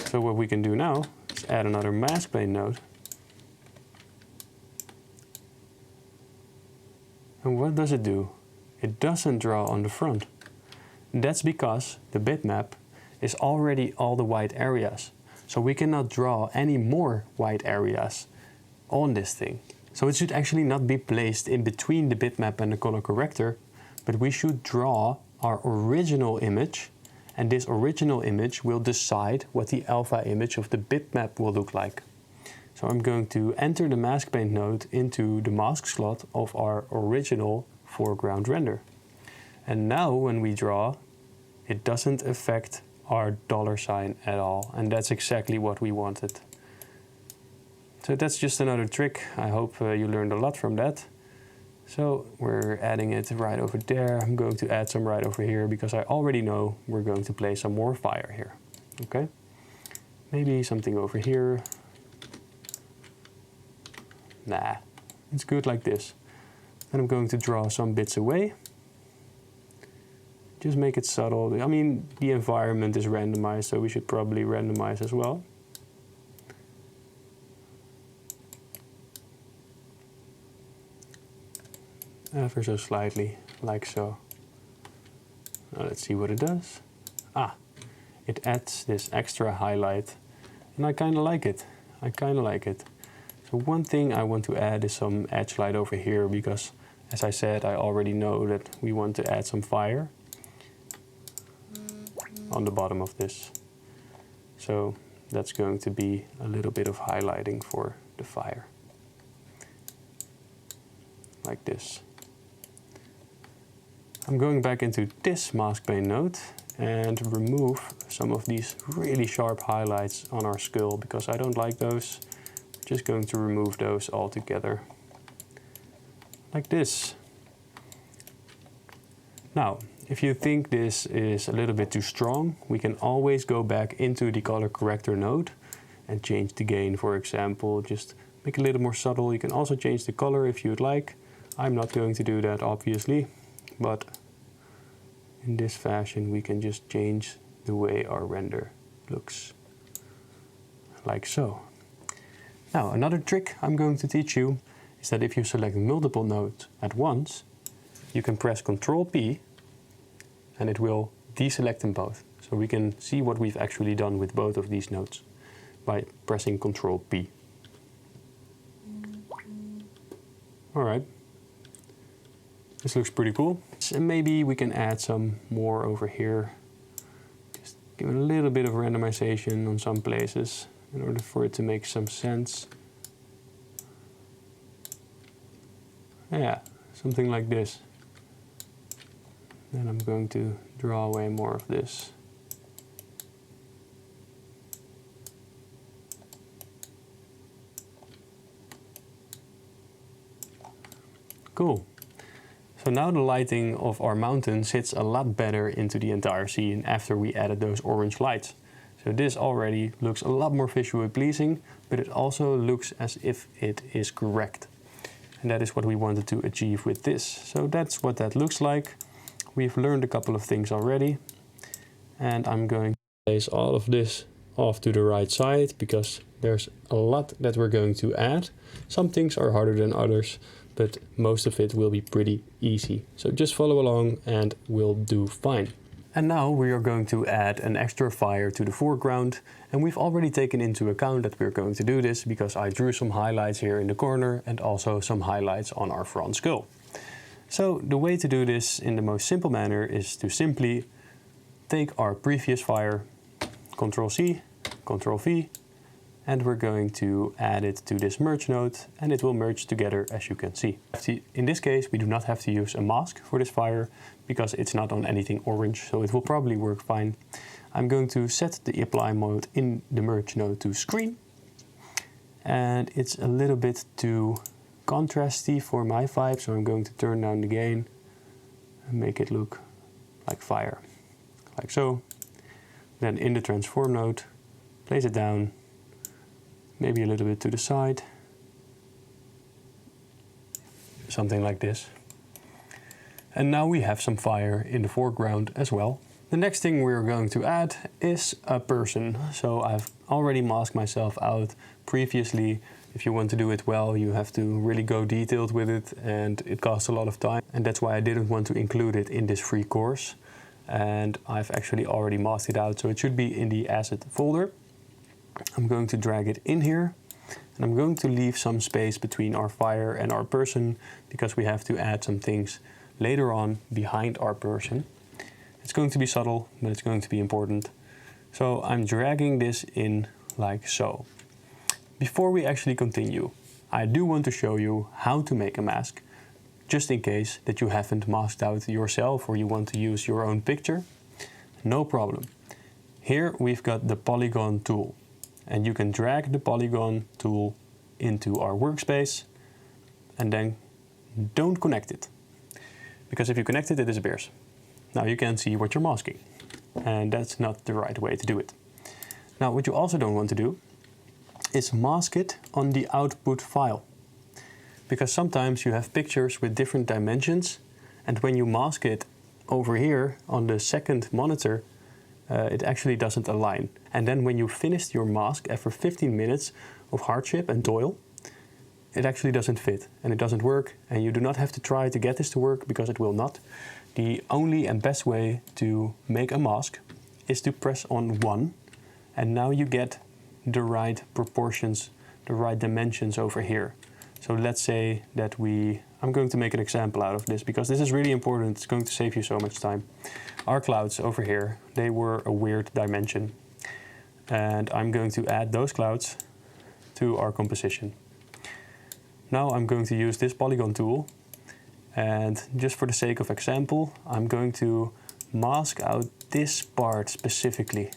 So what we can do now is add another mask plane node. And what does it do? It doesn't draw on the front. That's because the bitmap is already all the white areas. So we cannot draw any more white areas on this thing. So it should actually not be placed in between the bitmap and the color corrector, but we should draw our original image, and this original image will decide what the alpha image of the bitmap will look like. So I'm going to enter the mask paint node into the mask slot of our original foreground render. And now when we draw, it doesn't affect our $sign at all, and that's exactly what we wanted. So that's just another trick. I hope you learned a lot from that. So we're adding it right over there. I'm going to add some right over here because I already know we're going to place some more fire here. Okay, maybe something over here. Nah, it's good like this. And I'm going to draw some bits away. Just make it subtle. I mean, the environment is randomized, so we should probably randomize as well. Ever so slightly, like so. Now let's see what it does. Ah, it adds this extra highlight, and I kind of like it. So one thing I want to add is some edge light over here, because as I said, I already know that we want to add some fire on the bottom of this. So that's going to be a little bit of highlighting for the fire. Like this. I'm going back into this mask pane node and remove some of these really sharp highlights on our skull, because I don't like those. Just going to remove those altogether. Like this. Now, if you think this is a little bit too strong, we can always go back into the color corrector node and change the gain, for example. Just make it a little more subtle. You can also change the color if you'd like. I'm not going to do that, obviously, but in this fashion we can just change the way our render looks, like so. Now, another trick I'm going to teach you is that if you select multiple nodes at once, you can press Ctrl P and it will deselect them both. So we can see what we've actually done with both of these nodes by pressing Ctrl P. Alright, this looks pretty cool. And maybe we can add some more over here. Just give it a little bit of randomization on some places in order for it to make some sense. Yeah, something like this. Then I'm going to draw away more of this. Cool. So now the lighting of our mountain sits a lot better into the entire scene after we added those orange lights. So this already looks a lot more visually pleasing, but it also looks as if it is correct. And that is what we wanted to achieve with this. So that's what that looks like. We've learned a couple of things already. And I'm going to place all of this off to the right side, because there's a lot that we're going to add. Some things are harder than others, but most of it will be pretty easy. So just follow along and we'll do fine. And now we are going to add an extra fire to the foreground, and we've already taken into account that we're going to do this because I drew some highlights here in the corner and also some highlights on our front skull. So the way to do this in the most simple manner is to simply take our previous fire, Ctrl C, Ctrl V, and we're going to add it to this merge node, and it will merge together, as you can see. In this case, we do not have to use a mask for this fire because it's not on anything orange, so it will probably work fine. I'm going to set the apply mode in the merge node to screen, and it's a little bit too contrasty for my vibe, so I'm going to turn down the gain and make it look like fire, like so. Then in the transform node, place it down, maybe a little bit to the side. Something like this. And now we have some fire in the foreground as well. The next thing we're going to add is a person. So I've already masked myself out previously. If you want to do it well, you have to really go detailed with it, and it costs a lot of time. And that's why I didn't want to include it in this free course. And I've actually already masked it out, so it should be in the asset folder. I'm going to drag it in here, and I'm going to leave some space between our fire and our person, because we have to add some things later on behind our person. It's going to be subtle, but it's going to be important. So I'm dragging this in like so. Before we actually continue, I do want to show you how to make a mask, just in case that you haven't masked out yourself or you want to use your own picture. No problem. Here we've got the polygon tool, and you can drag the polygon tool into our workspace and then don't connect it, because if you connect it, it disappears. Now you can't see what you're masking, and that's not the right way to do it. Now what you also don't want to do is mask it on the output file, because sometimes you have pictures with different dimensions, and when you mask it over here on the second monitor, it actually doesn't align. And then when you finished your mask after 15 minutes of hardship and toil, it actually doesn't fit and it doesn't work, and you do not have to try to get this to work, because it will not. The only and best way to make a mask is to press on 1, and now you get the right proportions, the right dimensions over here. So let's say that I'm going to make an example out of this, because this is really important. It's going to save you so much time. Our clouds over here, they were a weird dimension, and I'm going to add those clouds to our composition. Now I'm going to use this polygon tool, and just for the sake of example, I'm going to mask out this part specifically.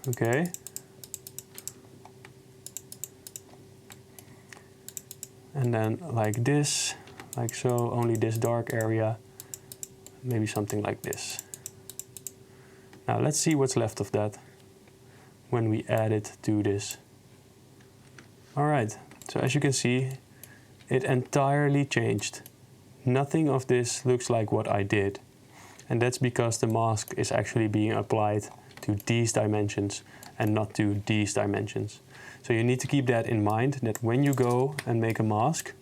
Okay. And then like this, like so, only this dark area, maybe something like this. Now let's see what's left of that when we add it to this. All right, so as you can see, it entirely changed. Nothing of this looks like what I did. And that's because the mask is actually being applied to these dimensions and not to these dimensions. So you need to keep that in mind, that when you go and make a mask,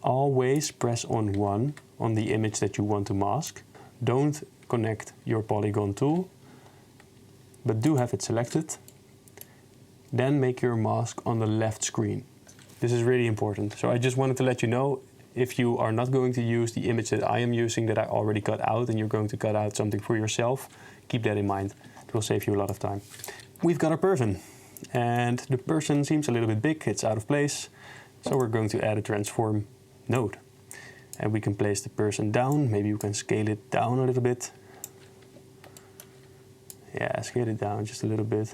always press on 1 on the image that you want to mask. Don't connect your polygon tool, but do have it selected. Then make your mask on the left screen. This is really important. So I just wanted to let you know, if you are not going to use the image that I am using, that I already cut out, and you're going to cut out something for yourself, keep that in mind. It will save you a lot of time. We've got our person, and the person seems a little bit big, it's out of place. So we're going to add a transform node. And we can place the person down. Maybe you can scale it down a little bit. Yeah, scale it down just a little bit.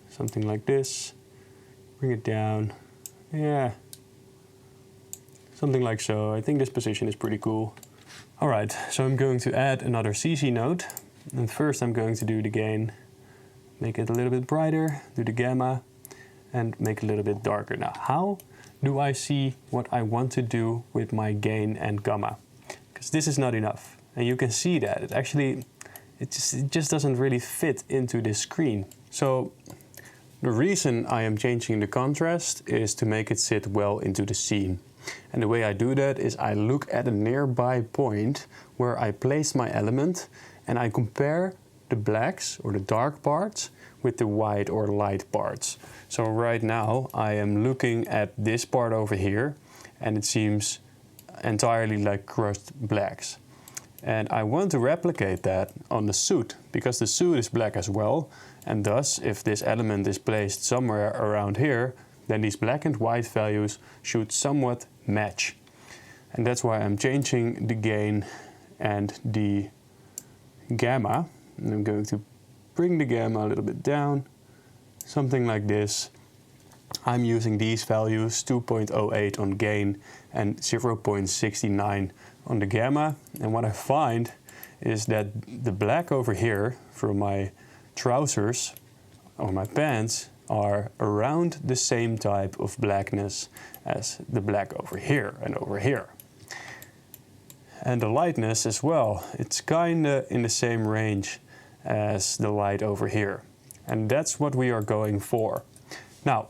Something like this. Bring it down. Yeah. Something like so. I think this position is pretty cool. Alright, so I'm going to add another CC node. And first I'm going to do the gain. Make it a little bit brighter. Do the gamma. And make it a little bit darker. Now, how do I see what I want to do with my gain and gamma? Because this is not enough. And you can see that it just doesn't really fit into this screen. So the reason I am changing the contrast is to make it sit well into the scene. And the way I do that is I look at a nearby point where I place my element, and I compare the blacks or the dark parts with the white or light parts. So right now I am looking at this part over here, and it seems entirely like crushed blacks. And I want to replicate that on the suit, because the suit is black as well, and thus if this element is placed somewhere around here, then these black and white values should somewhat match. And that's why I'm changing the gain and the gamma. And I'm going to bring the gamma a little bit down, something like this. I'm using these values, 2.08 on gain and 0.69 on the gamma. And what I find is that the black over here from my trousers or my pants are around the same type of blackness as the black over here and over here. And the lightness as well, it's kinda in the same range as the light over here. And that's what we are going for. Now,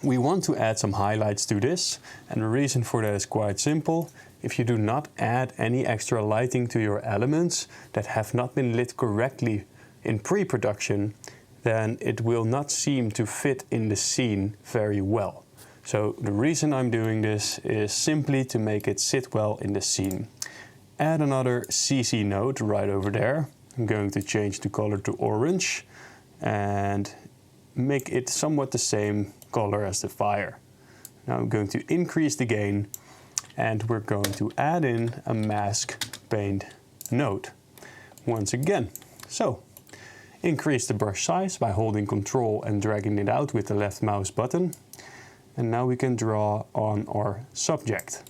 we want to add some highlights to this, and the reason for that is quite simple. If you do not add any extra lighting to your elements that have not been lit correctly in pre-production, then it will not seem to fit in the scene very well. So the reason I'm doing this is simply to make it sit well in the scene. Add another CC node right over there. I'm going to change the color to orange and make it somewhat the same color as the fire. Now I'm going to increase the gain, and we're going to add in a mask paint node once again. So increase the brush size by holding Ctrl and dragging it out with the left mouse button. And now we can draw on our subject.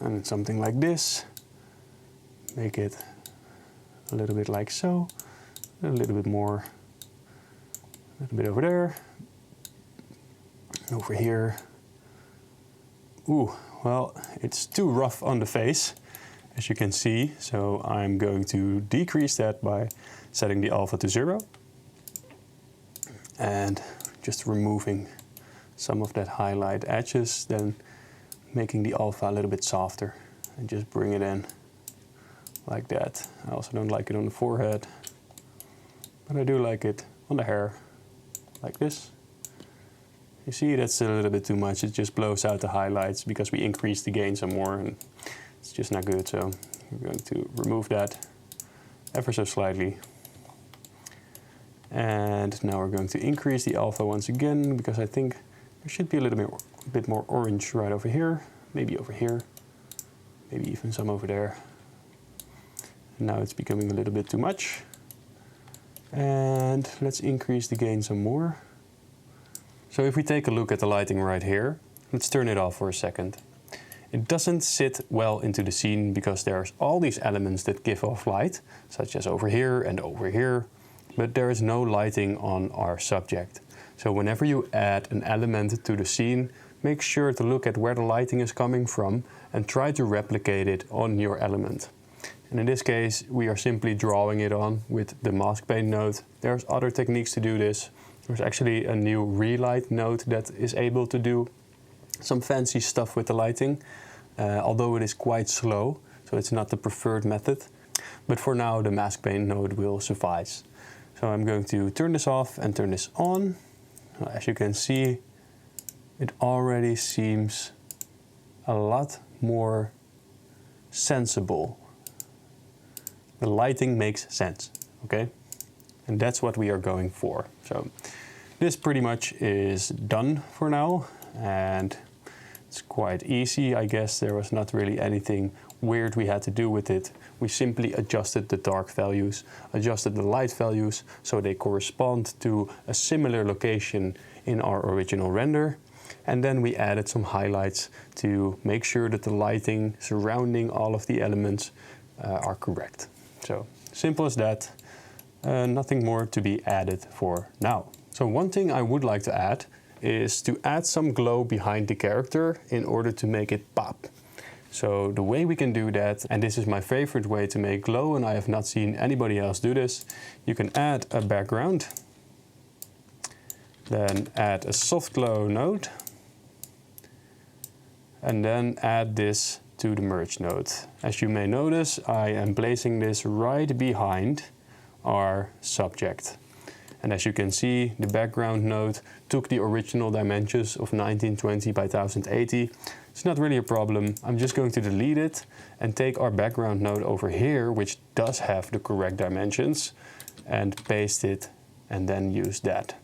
And something like this. Make it a little bit like so. A little bit more. A little bit over there. Over here. Ooh, well, it's too rough on the face, as you can see. So I'm going to decrease that by setting the alpha to 0. And just removing some of that highlight edges, then making the alpha a little bit softer. And just bring it in like that. I also don't like it on the forehead, but I do like it on the hair, like this. You see, that's a little bit too much. It just blows out the highlights because we increased the gain some more, and it's just not good. So we're going to remove that ever so slightly. And now we're going to increase the alpha once again, because I think there should be a little bit more orange right over here, maybe over here, maybe even some over there. And now it's becoming a little bit too much. And let's increase the gain some more. So if we take a look at the lighting right here, let's turn it off for a second. It doesn't sit well into the scene because there's all these elements that give off light, such as over here and over here, but there is no lighting on our subject. So whenever you add an element to the scene, make sure to look at where the lighting is coming from and try to replicate it on your element. And in this case, we are simply drawing it on with the mask paint node. There's other techniques to do this. There's actually a new relight node that is able to do some fancy stuff with the lighting, although it is quite slow, so it's not the preferred method. But for now, the mask paint node will suffice. So I'm going to turn this off and turn this on. As you can see, it already seems a lot more sensible. The lighting makes sense, okay? And that's what we are going for. So this pretty much is done for now, and it's quite easy. I guess there was not really anything weird we had to do with it. We simply adjusted the dark values, adjusted the light values so they correspond to a similar location in our original render. And then we added some highlights to make sure that the lighting surrounding all of the elements are correct. So simple as that. Nothing more to be added for now. So one thing I would like to add is to add some glow behind the character in order to make it pop. So the way we can do that, and this is my favorite way to make glow, and I have not seen anybody else do this, you can add a background, then add a soft glow node, and then add this to the merge node. As you may notice, I am placing this right behind our subject. And as you can see, the background node took the original dimensions of 1920 by 1080. It's not really a problem. I'm just going to delete it and take our background node over here, which does have the correct dimensions, and paste it and then use that.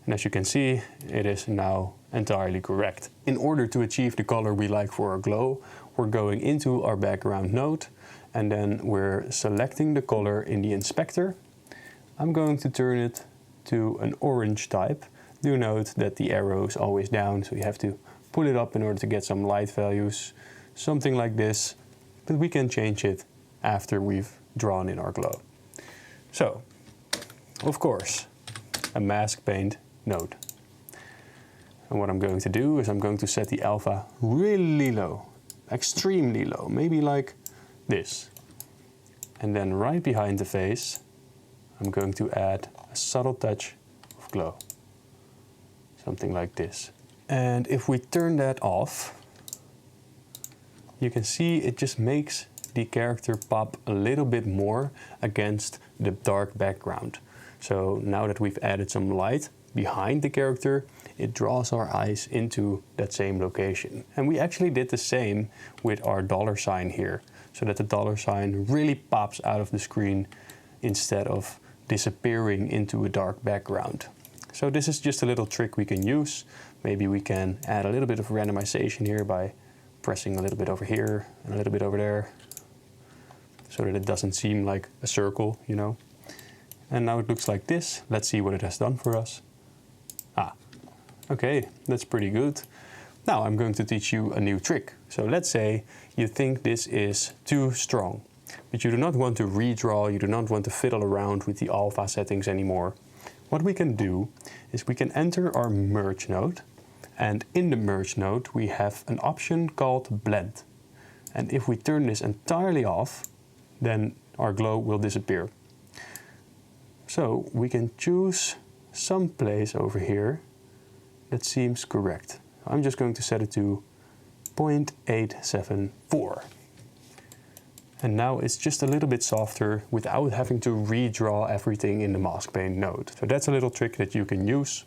And as you can see, it is now entirely correct. In order to achieve the color we like for our glow, we're going into our background node, and then we're selecting the color in the inspector. I'm going to turn it to an orange type. Do note that the arrow is always down, so you have to pull it up in order to get some light values. Something like this. but we can change it after we've drawn in our glow. So, of course, a mask paint node. And what I'm going to do is I'm going to set the alpha really low, extremely low, maybe like this. And then right behind the face, I'm going to add a subtle touch of glow. Something like this. And if we turn that off, you can see it just makes the character pop a little bit more against the dark background. So now that we've added some light behind the character, it draws our eyes into that same location. And we actually did the same with our $sign here, so that the $sign really pops out of the screen instead of disappearing into a dark background. So this is just a little trick we can use. Maybe we can add a little bit of randomization here by pressing a little bit over here and a little bit over there, so that it doesn't seem like a circle, you know. And now it looks like this. Let's see what it has done for us. Okay, that's pretty good. Now I'm going to teach you a new trick. So let's say you think this is too strong, but you do not want to redraw, you do not want to fiddle around with the alpha settings anymore. What we can do is we can enter our merge node, and in the merge node we have an option called blend. And if we turn this entirely off, then our glow will disappear. So we can choose some place over here that seems correct. I'm just going to set it to 0.874. And now it's just a little bit softer without having to redraw everything in the mask paint node. So that's a little trick that you can use.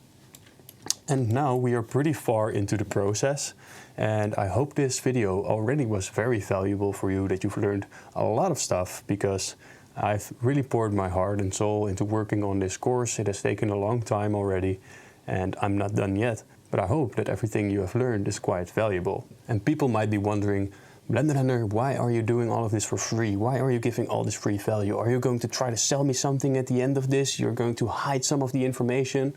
And now we are pretty far into the process, and I hope this video already was very valuable for you, that you've learned a lot of stuff, because I've really poured my heart and soul into working on this course. It has taken a long time already, and I'm not done yet. But I hope that everything you have learned is quite valuable. And people might be wondering, Blender, why are you doing all of this for free? Why are you giving all this free value? Are you going to try to sell me something at the end of this? You're going to hide some of the information?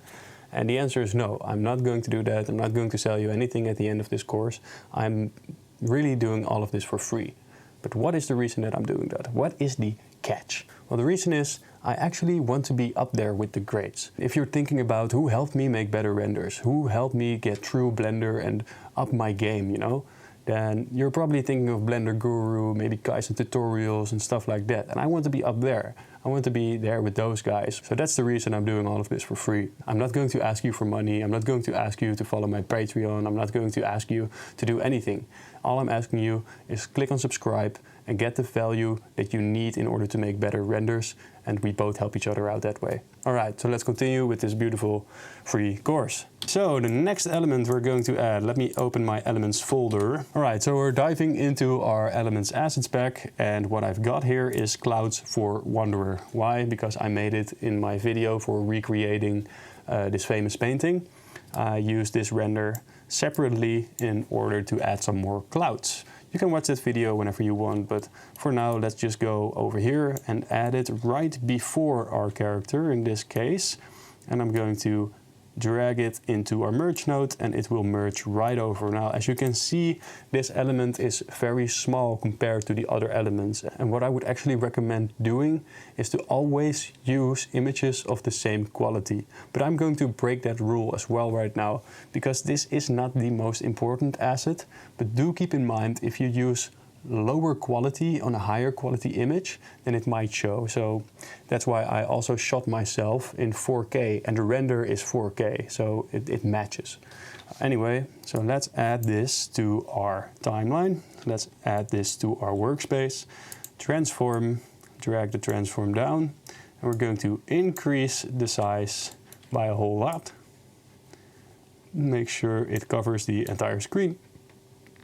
And the answer is no, I'm not going to do that. I'm not going to sell you anything at the end of this course. I'm really doing all of this for free. But what is the reason that I'm doing that? What is the catch? Well, the reason is I actually want to be up there with the greats. If you're thinking about who helped me make better renders, who helped me get through Blender and up my game, you know, then you're probably thinking of Blender Guru, maybe Kaizen tutorials and stuff like that. And I want to be up there. I want to be there with those guys. So that's the reason I'm doing all of this for free. I'm not going to ask you for money. I'm not going to ask you to follow my Patreon. I'm not going to ask you to do anything. All I'm asking you is click on subscribe and get the value that you need in order to make better renders, and we both help each other out that way. All right, so let's continue with this beautiful free course. So the next element we're going to add, let me open my elements folder. All right, so we're diving into our elements assets pack, and what I've got here is Clouds for Wanderer. Why? Because I made it in my video for recreating this famous painting. I used this render separately in order to add some more clouds. You can watch that video whenever you want, but for now let's just go over here and add it right before our character in this case. And I'm going to drag it into our merge node and it will merge right over. Now, as you can see, this element is very small compared to the other elements. And what I would actually recommend doing is to always use images of the same quality. But I'm going to break that rule as well right now, because this is not the most important asset. But do keep in mind, if you use lower quality on a higher quality image, then it might show. So that's why I also shot myself in 4K, and the render is 4K, so it matches. Anyway, so let's add this to our timeline. Let's add this to our workspace. Transform, drag the transform down, and we're going to increase the size by a whole lot. Make sure it covers the entire screen.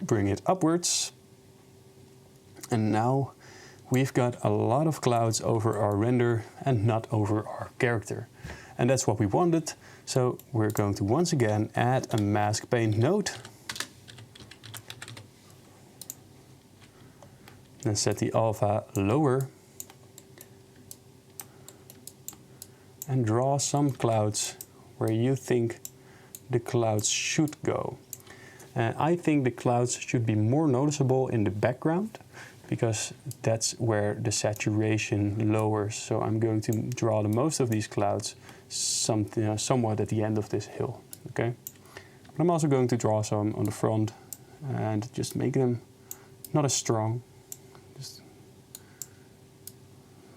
Bring it upwards. And now we've got a lot of clouds over our render and not over our character. And that's what we wanted. So we're going to once again add a mask paint node. And set the alpha lower. And draw some clouds where you think the clouds should go. And I think the clouds should be more noticeable in the background, because that's where the saturation lowers. So I'm going to draw the most of these clouds somewhat at the end of this hill, okay? But I'm also going to draw some on the front and just make them not as strong, just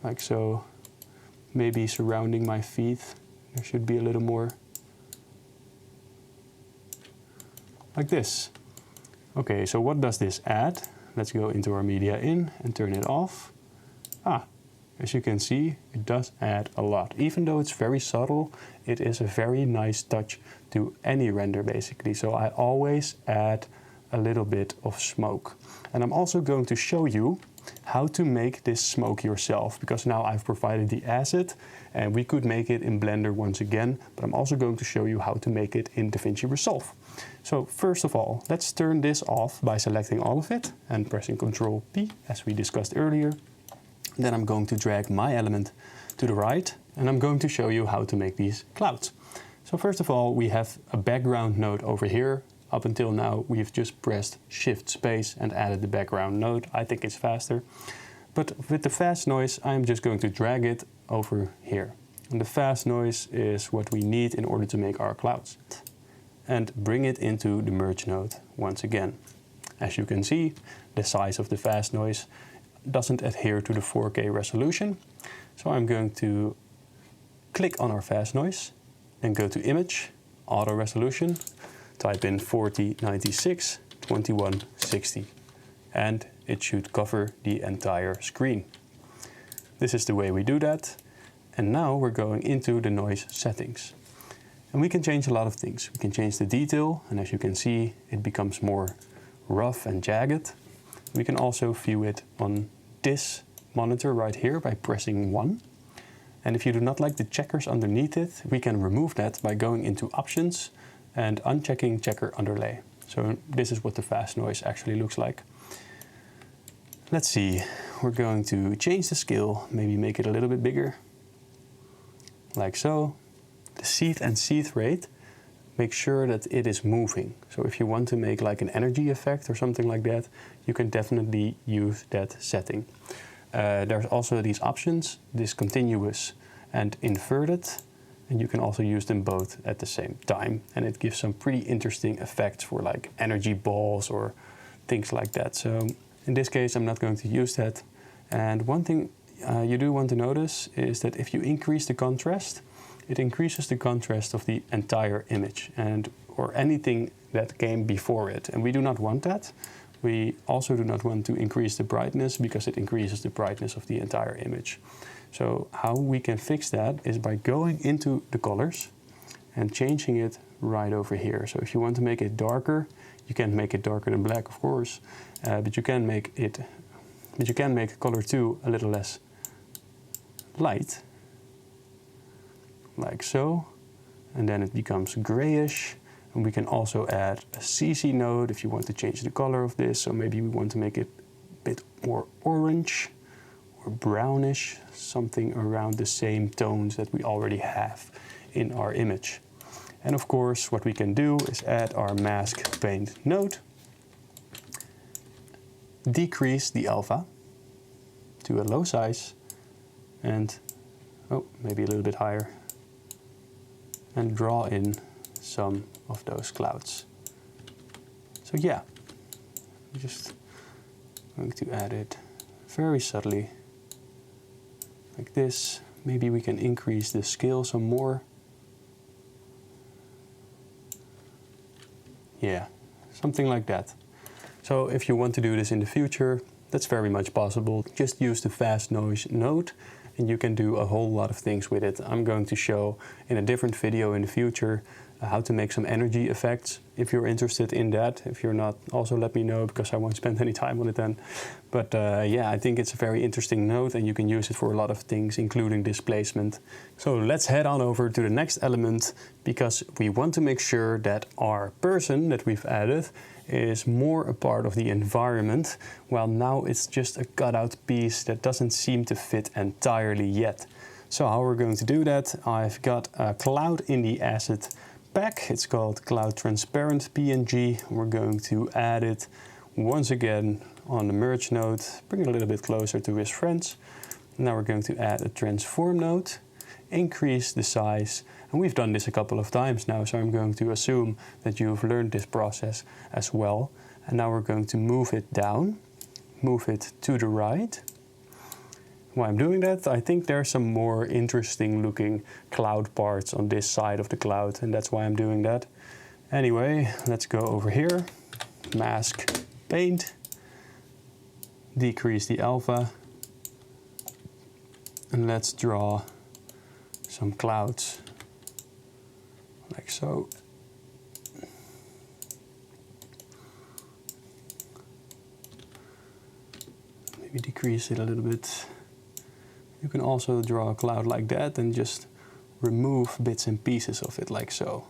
like so. Maybe surrounding my feet, there should be a little more, like this. Okay, so what does this add? Let's go into our media in and turn it off. As you can see, it does add a lot. Even though it's very subtle, it is a very nice touch to any render basically. So I always add a little bit of smoke. And I'm also going to show you how to make this smoke yourself, because now I've provided the asset and we could make it in Blender once again, but I'm also going to show you how to make it in Davinci Resolve. So first of all, let's turn this off by selecting all of it and pressing Ctrl P as we discussed earlier. Then I'm going to drag my element to the right and I'm going to show you how to make these clouds. So first of all, we have a background node over here. Up until now, we've just pressed Shift Space and added the background node. I think it's faster. But with the fast noise, I'm just going to drag it over here. And the fast noise is what we need in order to make our clouds. And bring it into the merge node once again. As you can see, the size of the fast noise doesn't adhere to the 4K resolution. So I'm going to click on our fast noise and go to Image, Auto Resolution, type in 4096 2160 and it should cover the entire screen. This is the way we do that. And now we're going into the noise settings. And we can change a lot of things. We can change the detail, and as you can see, it becomes more rough and jagged. We can also view it on this monitor right here by pressing 1. And if you do not like the checkers underneath it, we can remove that by going into Options and unchecking Checker Underlay. So this is what the fast noise actually looks like. Let's see, we're going to change the scale, maybe make it a little bit bigger, like so. The seed and seed rate, make sure that it is moving. So if you want to make like an energy effect or something like that, you can definitely use that setting. There's also these options, discontinuous and inverted, and you can also use them both at the same time. And it gives some pretty interesting effects for like energy balls or things like that. So in this case, I'm not going to use that. And one thing you do want to notice is that if you increase the contrast, it increases the contrast of the entire image or anything that came before it. And we do not want that. We also do not want to increase the brightness because it increases the brightness of the entire image. So how we can fix that is by going into the colors and changing it right over here. So if you want to make it darker, you can't make it darker than black, of course, but you can make color 2 a little less light, like so, and then it becomes grayish. And we can also add a CC node if you want to change the color of this. So maybe we want to make it a bit more orange or brownish, something around the same tones that we already have in our image. And of course, what we can do is add our mask paint node, decrease the alpha to a low size, and maybe a little bit higher, and draw in some of those clouds. So yeah, I'm just going to add it very subtly, like this. Maybe we can increase the scale some more. Yeah, something like that. So if you want to do this in the future, that's very much possible. Just use the fast noise node and you can do a whole lot of things with it. I'm going to show in a different video in the future how to make some energy effects. If you're interested in that, if you're not, also let me know because I won't spend any time on it then. But yeah, I think it's a very interesting node and you can use it for a lot of things, including displacement. So let's head on over to the next element because we want to make sure that our person that we've added is more a part of the environment, while now it's just a cutout piece that doesn't seem to fit entirely yet. So how we're going to do that, I've got a cloud in the asset pack. It's called Cloud Transparent PNG. We're going to add it once again on the merge node, bring it a little bit closer to his friends. Now we're going to add a transform node, increase the size, and we've done this a couple of times now, so I'm going to assume that you've learned this process as well. And now we're going to move it down, move it to the right. While I'm doing that, I think there's some more interesting looking cloud parts on this side of the cloud, and that's why I'm doing that. Anyway, let's go over here, mask, paint, decrease the alpha, and let's draw some clouds, like so. Maybe decrease it a little bit. You can also draw a cloud like that and just remove bits and pieces of it, like so.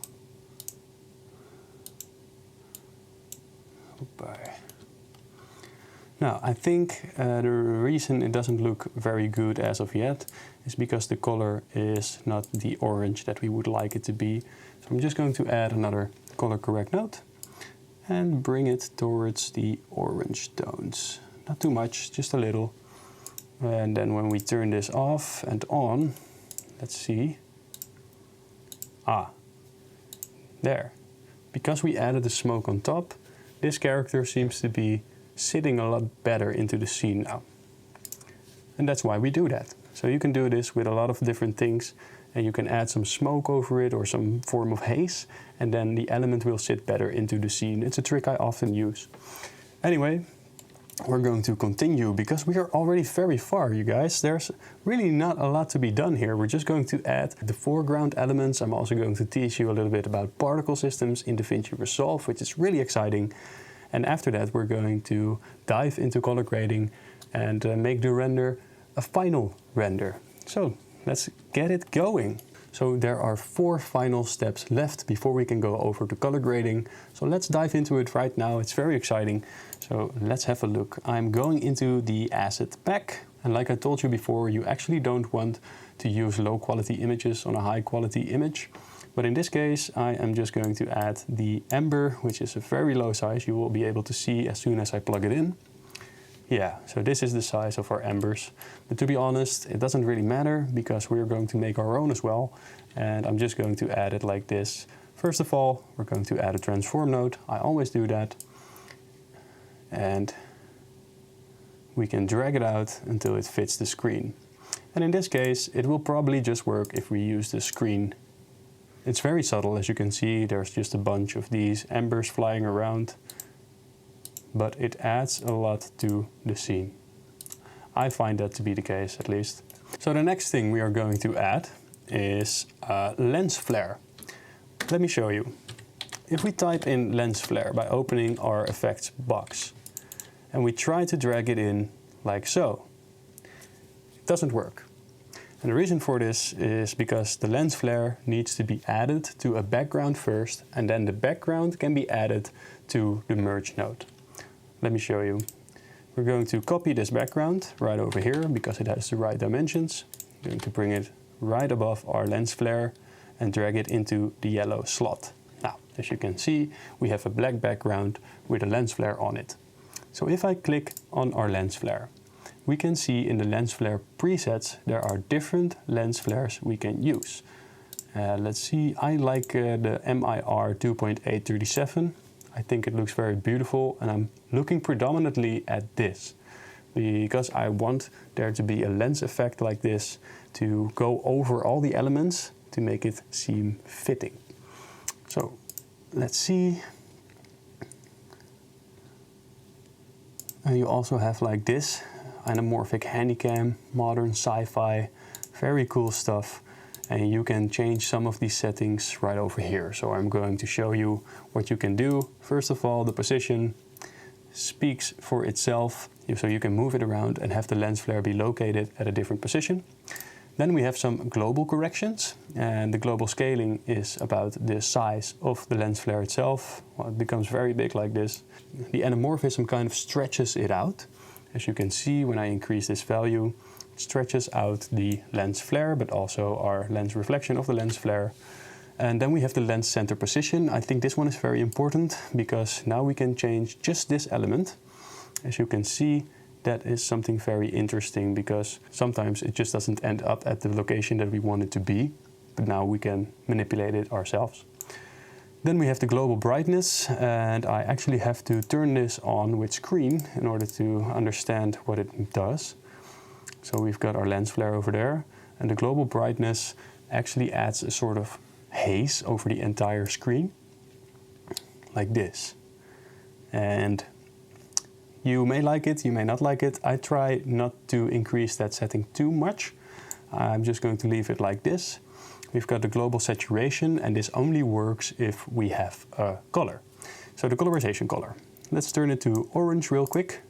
Bye. Now, I think the reason it doesn't look very good as of yet is because the color is not the orange that we would like it to be. So I'm just going to add another color correct node and bring it towards the orange tones. Not too much, just a little. And then when we turn this off and on, let's see. There. Because we added the smoke on top, this character seems to be sitting a lot better into the scene now. And that's why we do that. So you can do this with a lot of different things, and you can add some smoke over it or some form of haze, and then the element will sit better into the scene. It's a trick I often use. Anyway, we're going to continue because we are already very far, you guys. There's really not a lot to be done here. We're just going to add the foreground elements. I'm also going to teach you a little bit about particle systems in Davinci Resolve, which is really exciting. And after that, we're going to dive into color grading and make the render a final render. So let's get it going. So there are 4 final steps left before we can go over to color grading. So let's dive into it right now. It's very exciting. So let's have a look. I'm going into the asset pack. And like I told you before, you actually don't want to use low quality images on a high quality image. But in this case, I am just going to add the ember, which is a very low size. You will be able to see as soon as I plug it in. Yeah, so this is the size of our embers. But to be honest, it doesn't really matter because we're going to make our own as well. And I'm just going to add it like this. First of all, we're going to add a transform node. I always do that. And we can drag it out until it fits the screen. And in this case, it will probably just work if we use the screen. It's very subtle, as you can see. There's just a bunch of these embers flying around. But it adds a lot to the scene. I find that to be the case, at least. So the next thing we are going to add is lens flare. Let me show you. If we type in lens flare by opening our effects box and we try to drag it in like so, it doesn't work. And the reason for this is because the lens flare needs to be added to a background first, and then the background can be added to the merge node. Let me show you. We're going to copy this background right over here because it has the right dimensions. I'm going to bring it right above our lens flare and drag it into the yellow slot. Now, as you can see, we have a black background with a lens flare on it. So if I click on our lens flare, we can see in the lens flare presets, there are different lens flares we can use. Let's see, I like the MIR 2.837. I think it looks very beautiful, and I'm looking predominantly at this because I want there to be a lens effect like this to go over all the elements to make it seem fitting. So let's see. And you also have like this anamorphic handycam, modern sci-fi, very cool stuff. And you can change some of these settings right over here. So I'm going to show you what you can do. First of all, the position speaks for itself. So you can move it around and have the lens flare be located at a different position. Then we have some global corrections. And the global scaling is about the size of the lens flare itself. Well, it becomes very big like this. The anamorphism kind of stretches it out. As you can see, when I increase this value, it stretches out the lens flare, but also our lens reflection of the lens flare. And then we have the lens center position. I think this one is very important because now we can change just this element. As you can see, that is something very interesting because sometimes it just doesn't end up at the location that we want it to be, but now we can manipulate it ourselves. Then we have the global brightness, and I actually have to turn this on with screen in order to understand what it does. So we've got our lens flare over there, and the global brightness actually adds a sort of haze over the entire screen, like this. And you may like it, you may not like it. I try not to increase that setting too much. I'm just going to leave it like this. We've got the global saturation, and this only works if we have a color. So the colorization color. Let's turn it to orange real quick.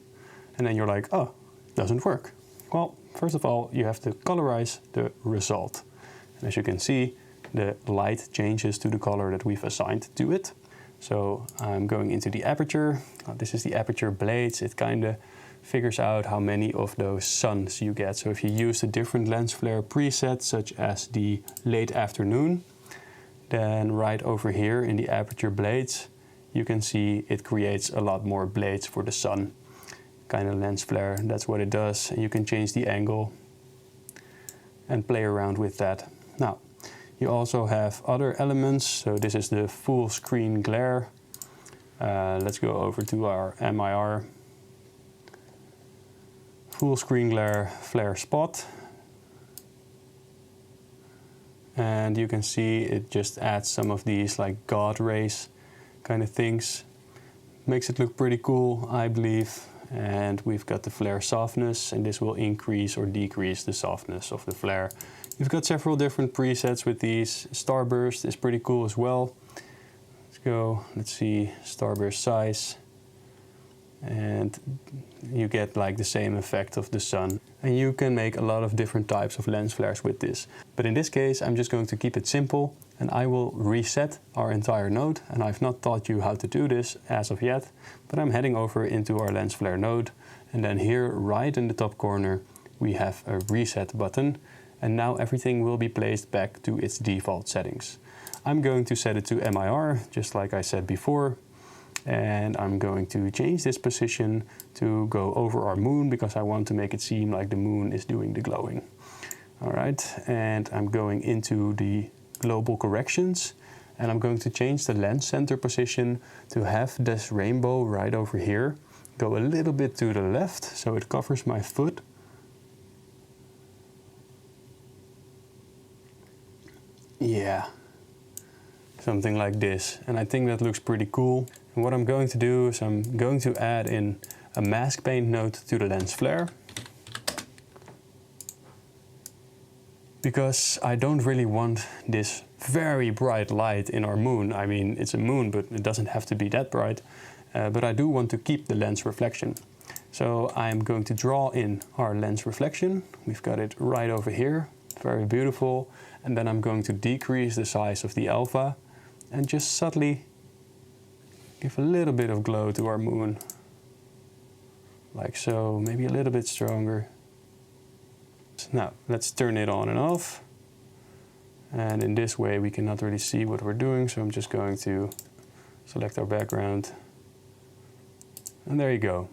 And then you're like, oh, it doesn't work. Well, first of all, you have to colorize the result. And as you can see, the light changes to the color that we've assigned to it. So I'm going into the aperture. This is the aperture blades. It kind of figures out how many of those suns you get. So if you use a different lens flare preset, such as the late afternoon, then right over here in the aperture blades, you can see it creates a lot more blades for the sun kind of lens flare. That's what it does. And you can change the angle and play around with that. Now, you also have other elements. So this is the full screen glare. Let's go over to our MIR. Full screen glare flare spot. And you can see it just adds some of these like God rays kind of things. Makes it look pretty cool, I believe. And we've got the flare softness, and this will increase or decrease the softness of the flare. You've got several different presets with these. Starburst is pretty cool as well. Let's go, let's see, starburst size. And you get like the same effect of the sun. And you can make a lot of different types of lens flares with this. But in this case, I'm just going to keep it simple, and I will reset our entire node. And I've not taught you how to do this as of yet, but I'm heading over into our lens flare node. And then here, right in the top corner, we have a reset button. And now everything will be placed back to its default settings. I'm going to set it to MIR, just like I said before. And I'm going to change this position to go over our moon because I want to make it seem like the moon is doing the glowing. All right, and I'm going into the global corrections, and I'm going to change the lens center position to have this rainbow right over here go a little bit to the left so it covers my foot. Yeah, something like this, and I think that looks pretty cool. And what I'm going to do is I'm going to add in a mask paint node to the lens flare, because I don't really want this very bright light in our moon. I mean, it's a moon, but it doesn't have to be that bright. But I do want to keep the lens reflection. So I'm going to draw in our lens reflection. We've got it right over here, very beautiful. And then I'm going to decrease the size of the alpha and just subtly give a little bit of glow to our moon. Like so, maybe a little bit stronger. Now, let's turn it on and off. And in this way, we cannot really see what we're doing. So I'm just going to select our background. And there you go.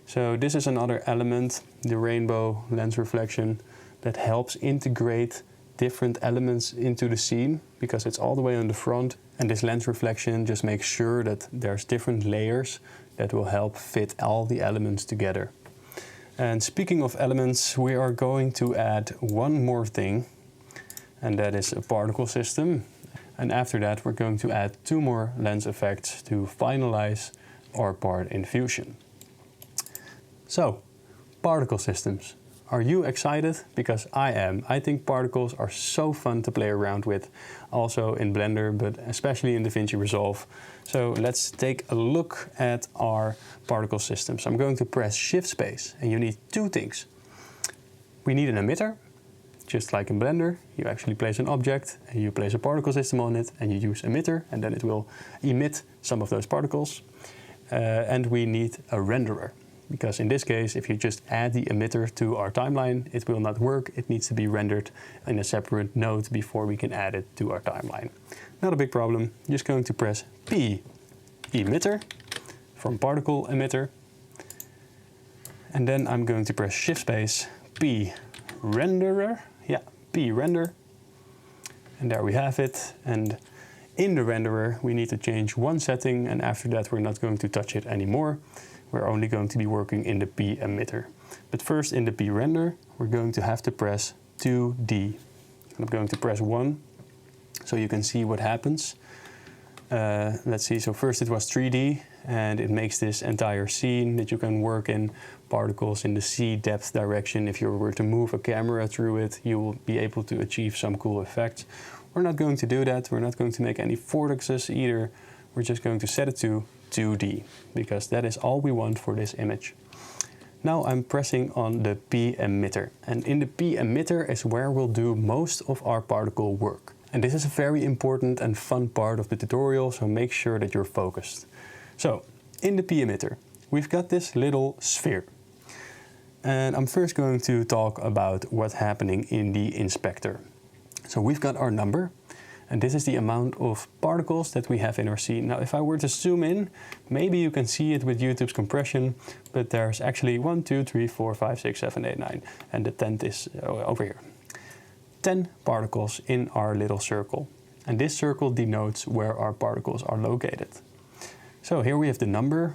So this is another element, the rainbow lens reflection, that helps integrate different elements into the scene because it's all the way on the front. And this lens reflection just makes sure that there's different layers that will help fit all the elements together. And speaking of elements, we are going to add one more thing, and that is a particle system. And after that, we're going to add 2 more lens effects to finalize our part in Fusion. So, particle systems. Are you excited? Because I am. I think particles are so fun to play around with, also in Blender, but especially in Davinci Resolve. So let's take a look at our particle systems. I'm going to press Shift Space, and you need 2 things. We need an emitter, just like in Blender. You actually place an object, and you place a particle system on it, and you use emitter, and then it will emit some of those particles. And we need a renderer. Because in this case, if you just add the emitter to our timeline, it will not work. It needs to be rendered in a separate node before we can add it to our timeline. Not a big problem. Just going to press P emitter from particle emitter. And then I'm going to press Shift Space, P renderer, yeah, P render. And there we have it. And in the renderer, we need to change one setting, and after that we're not going to touch it anymore. We're only going to be working in the P emitter. But first, in the P render, we're going to have to press 2D. I'm going to press 1 so you can see what happens. Let's see, so first it was 3D, and it makes this entire scene that you can work in, particles in the C depth direction. If you were to move a camera through it, you will be able to achieve some cool effects. We're not going to do that. We're not going to make any vortexes either. We're just going to set it to 2D, because that is all we want for this image. Now I'm pressing on the P emitter, and in the P emitter is where we'll do most of our particle work. And this is a very important and fun part of the tutorial, so make sure that you're focused. So, in the P emitter, we've got this little sphere. And I'm first going to talk about what's happening in the inspector. So we've got our number, and this is the amount of particles that we have in our scene. Now, if I were to zoom in, maybe you can see it with YouTube's compression, but there's actually 1, 2, 3, 4, 5, 6, 7, 8, 9, and the 10th is over here. 10 particles in our little circle. And this circle denotes where our particles are located. So here we have the number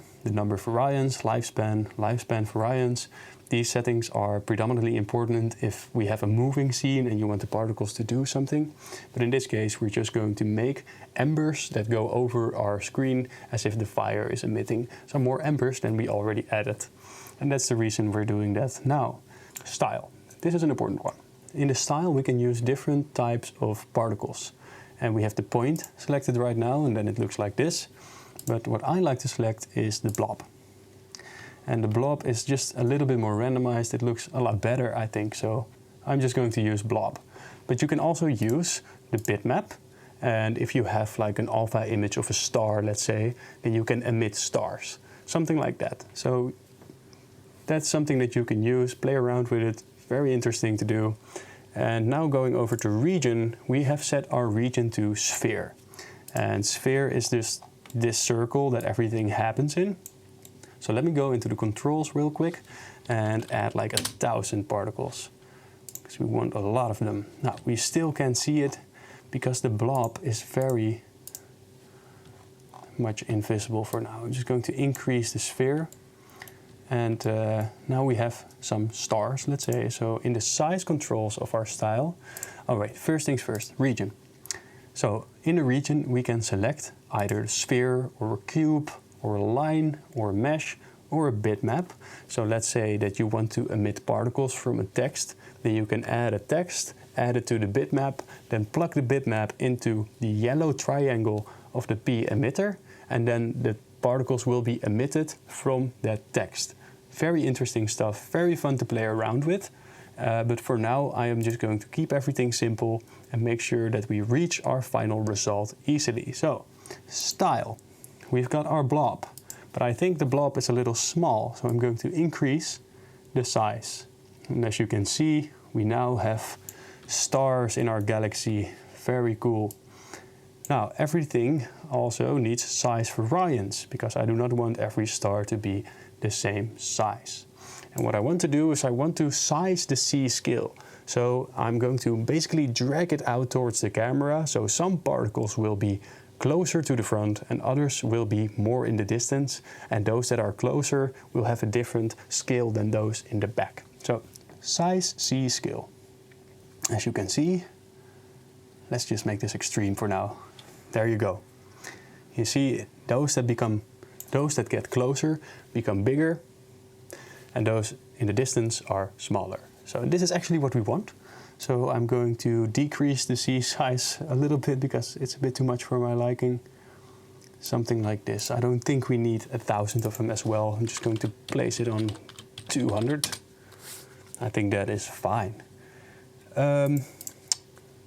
for ions, lifespan for ions. These settings are predominantly important if we have a moving scene and you want the particles to do something. But in this case, we're just going to make embers that go over our screen as if the fire is emitting some more embers than we already added. And that's the reason we're doing that. Now, style. This is an important one. In the style, we can use different types of particles. And we have the point selected right now, and then it looks like this. But what I like to select is the blob. And the blob is just a little bit more randomized. It looks a lot better, I think, so I'm just going to use blob. But you can also use the bitmap. And if you have like an alpha image of a star, let's say, then you can emit stars. Something like that. So that's something that you can use, play around with it. Very interesting to do. And now going over to region, we have set our region to sphere. And sphere is this circle that everything happens in. So let me go into the controls real quick and add like 1,000 particles, because we want a lot of them. Now we still can't see it because the blob is very much invisible for now. I'm just going to increase the sphere. And now we have some stars, let's say. So in the size controls of our style, all right, first things first, region. So in the region, we can select either a sphere or a cube or a line or a mesh or a bitmap. So let's say that you want to emit particles from a text, then you can add a text, add it to the bitmap, then plug the bitmap into the yellow triangle of the P emitter, and then the particles will be emitted from that text. Very interesting stuff, very fun to play around with. But for now, I am just going to keep everything simple and make sure that we reach our final result easily. So, style. We've got our blob, but I think the blob is a little small, so I'm going to increase the size. And as you can see, we now have stars in our galaxy. Very cool. Now, everything also needs size variance, because I do not want every star to be the same size. And what I want to do is I want to size the C scale. So I'm going to basically drag it out towards the camera, so some particles will be closer to the front and others will be more in the distance, and those that are closer will have a different scale than those in the back. So size C scale. As you can see, let's just make this extreme for now. There you go. You see those that get closer become bigger, and those in the distance are smaller. So this is actually what we want. So I'm going to decrease the C size a little bit because it's a bit too much for my liking. Something like this. I don't think we need 1,000 of them as well. I'm just going to place it on 200. I think that is fine.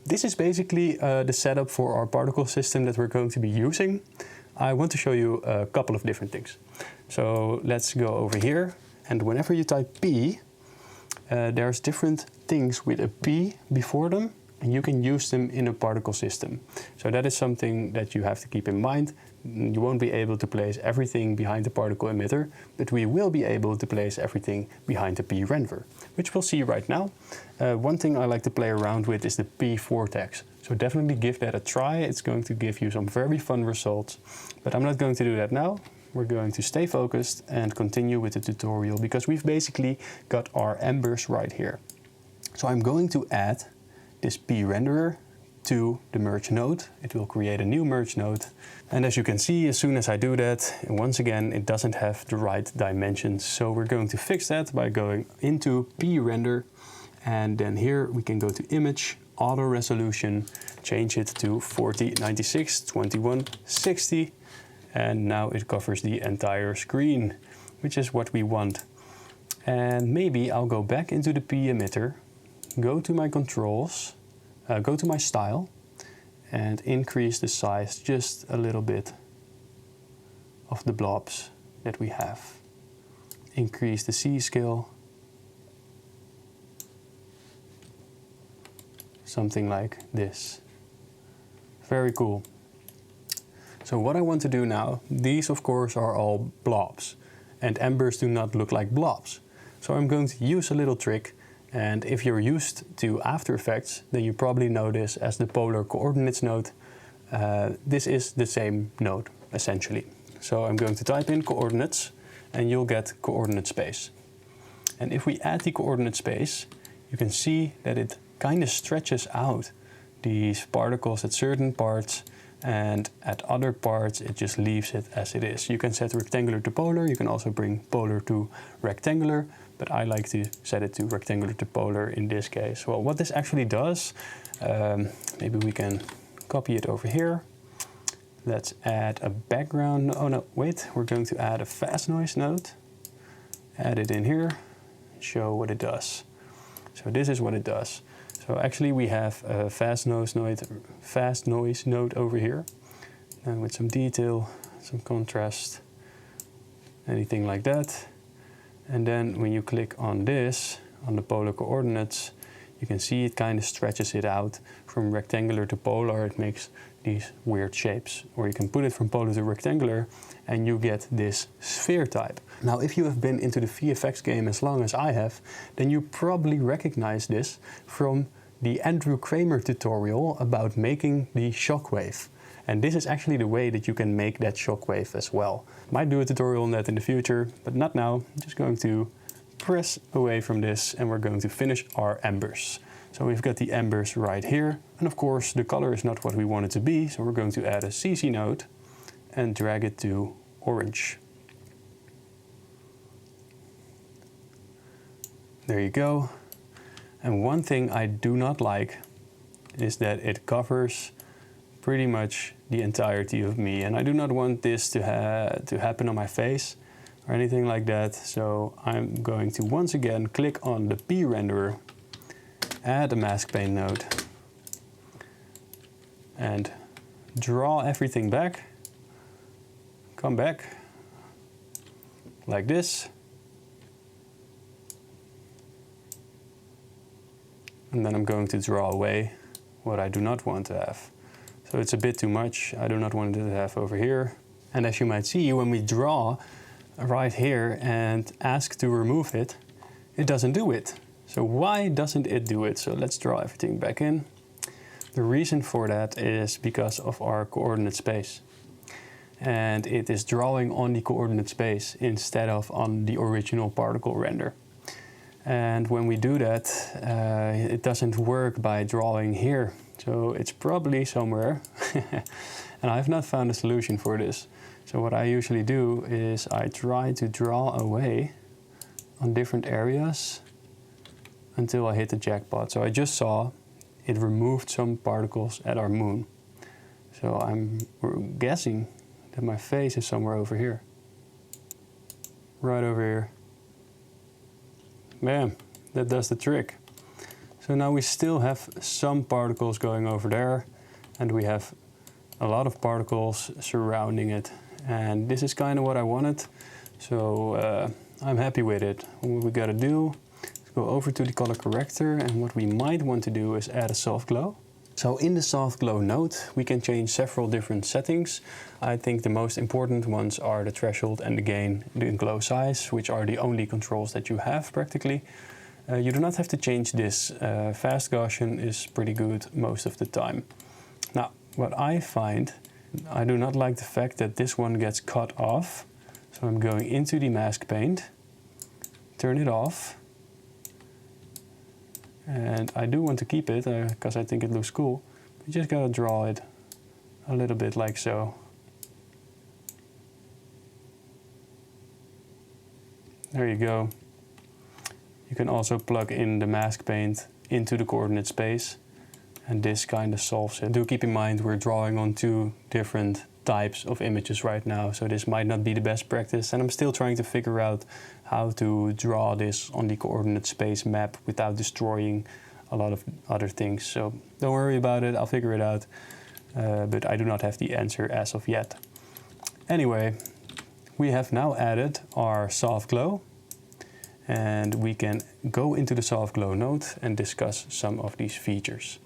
This is basically the setup for our particle system that we're going to be using. I want to show you a couple of different things. So let's go over here, and whenever you type P, there's different things with a P before them, and you can use them in a particle system. So that is something that you have to keep in mind. You won't be able to place everything behind the particle emitter, but we will be able to place everything behind the P renderer, which we'll see right now. One thing I like to play around with is the P vortex. So definitely give that a try. It's going to give you some very fun results, but I'm not going to do that now. We're going to stay focused and continue with the tutorial because we've basically got our embers right here. So I'm going to add this P renderer to the merge node. It will create a new merge node. And as you can see, as soon as I do that, once again, it doesn't have the right dimensions. So we're going to fix that by going into P render. And then here we can go to image, auto resolution, change it to 4096 2160. And now it covers the entire screen, which is what we want. And maybe I'll go back into the P emitter, go to my controls, go to my style, and increase the size just a little bit of the blobs that we have. Increase the C scale, something like this. Very cool. So what I want to do now, these of course are all blobs, and embers do not look like blobs. So I'm going to use a little trick, and if you're used to After Effects, then you probably know this as the polar coordinates node. This is the same node, essentially. So I'm going to type in coordinates, and you'll get coordinate space. And if we add the coordinate space, you can see that it kind of stretches out these particles at certain parts, and at other parts it just leaves it as it is. You can set rectangular to polar, you can also bring polar to rectangular, but I like to set it to rectangular to polar in this case. Well, what this actually does, maybe we can copy it over here. Let's add a background, oh no, wait, we're going to add a fast noise node. Add it in here, show what it does. So this is what it does. So actually we have a fast noise node over here, and with some detail, some contrast, anything like that. And then when you click on this, on the polar coordinates, you can see it kind of stretches it out from rectangular to polar. It makes these weird shapes. Or you can put it from polar to rectangular and you get this sphere type. Now, if you have been into the VFX game as long as I have, then you probably recognize this from the Andrew Kramer tutorial about making the shockwave. And this is actually the way that you can make that shockwave as well. Might do a tutorial on that in the future, but not now. I'm just going to press away from this and we're going to finish our embers. So we've got the embers right here. And of course, the color is not what we want it to be. So we're going to add a CC node and drag it to orange. There you go. And one thing I do not like is that it covers pretty much the entirety of me. And I do not want this to happen on my face or anything like that. So I'm going to once again click on the P renderer, add a mask pane node, and draw everything back. Come back like this. And then I'm going to draw away what I do not want to have. So it's a bit too much. I do not want it to have over here. And as you might see, when we draw right here and ask to remove it, it doesn't do it. So why doesn't it do it? So let's draw everything back in. The reason for that is because of our coordinate space. And it is drawing on the coordinate space instead of on the original particle render. And when we do that, it doesn't work by drawing here. So it's probably somewhere. And I've not found a solution for this. So what I usually do is I try to draw away on different areas until I hit the jackpot. So I just saw it removed some particles at our moon. So I'm guessing that my face is somewhere over here. Right over here. Bam, that does the trick. So now we still have some particles going over there, and we have a lot of particles surrounding it. And this is kind of what I wanted. So I'm happy with it. What we gotta do is go over to the color corrector, and what we might want to do is add a soft glow. So in the soft glow node, we can change several different settings. I think the most important ones are the threshold and the gain, the glow size, which are the only controls that you have practically. You do not have to change this. Fast Gaussian is pretty good most of the time. Now, what I find, I do not like the fact that this one gets cut off. So I'm going into the mask paint, turn it off. And I do want to keep it because I think it looks cool. You just gotta draw it a little bit like so. There you go. You can also plug in the mask paint into the coordinate space, and this kind of solves it. Do keep in mind we're drawing on two different types of images right now, so this might not be the best practice, and I'm still trying to figure out how to draw this on the coordinate space map without destroying a lot of other things. So don't worry about it, I'll figure it out, but I do not have the answer as of yet. Anyway, we have now added our soft glow, and we can go into the soft glow node and discuss some of these features.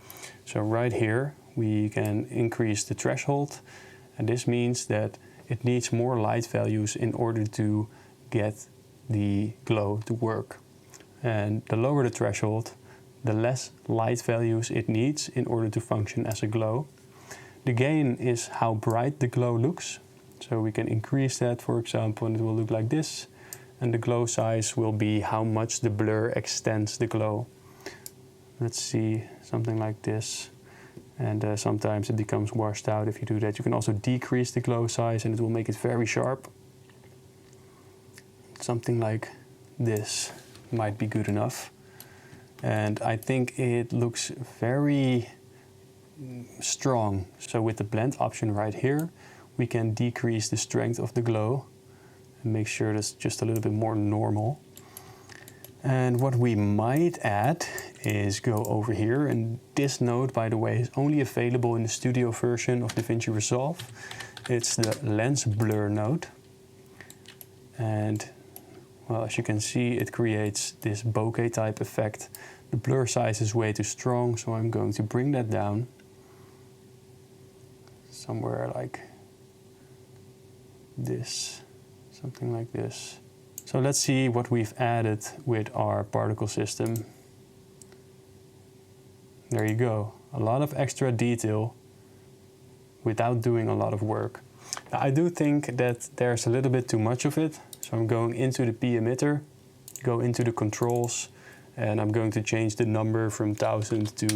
So right here we can increase the threshold, and this means that it needs more light values in order to get the glow to work. And the lower the threshold, the less light values it needs in order to function as a glow. The gain is how bright the glow looks. So we can increase that, for example, and it will look like this. And the glow size will be how much the blur extends the glow. Let's see, something like this. And sometimes it becomes washed out if you do that. You can also decrease the glow size and it will make it very sharp. Something like this might be good enough. And I think it looks very strong. So with the blend option right here, we can decrease the strength of the glow and make sure that's just a little bit more normal. And what we might add is go over here, and this node, by the way, is only available in the studio version of Davinci Resolve. It's the lens blur node. And well, as you can see, it creates this bokeh type effect. The blur size is way too strong, so I'm going to bring that down somewhere like this, something like this. So let's see what we've added with our particle system. There you go, a lot of extra detail without doing a lot of work. Now, I do think that there's a little bit too much of it, so I'm going into the P emitter, go into the controls, and I'm going to change the number from 1000 to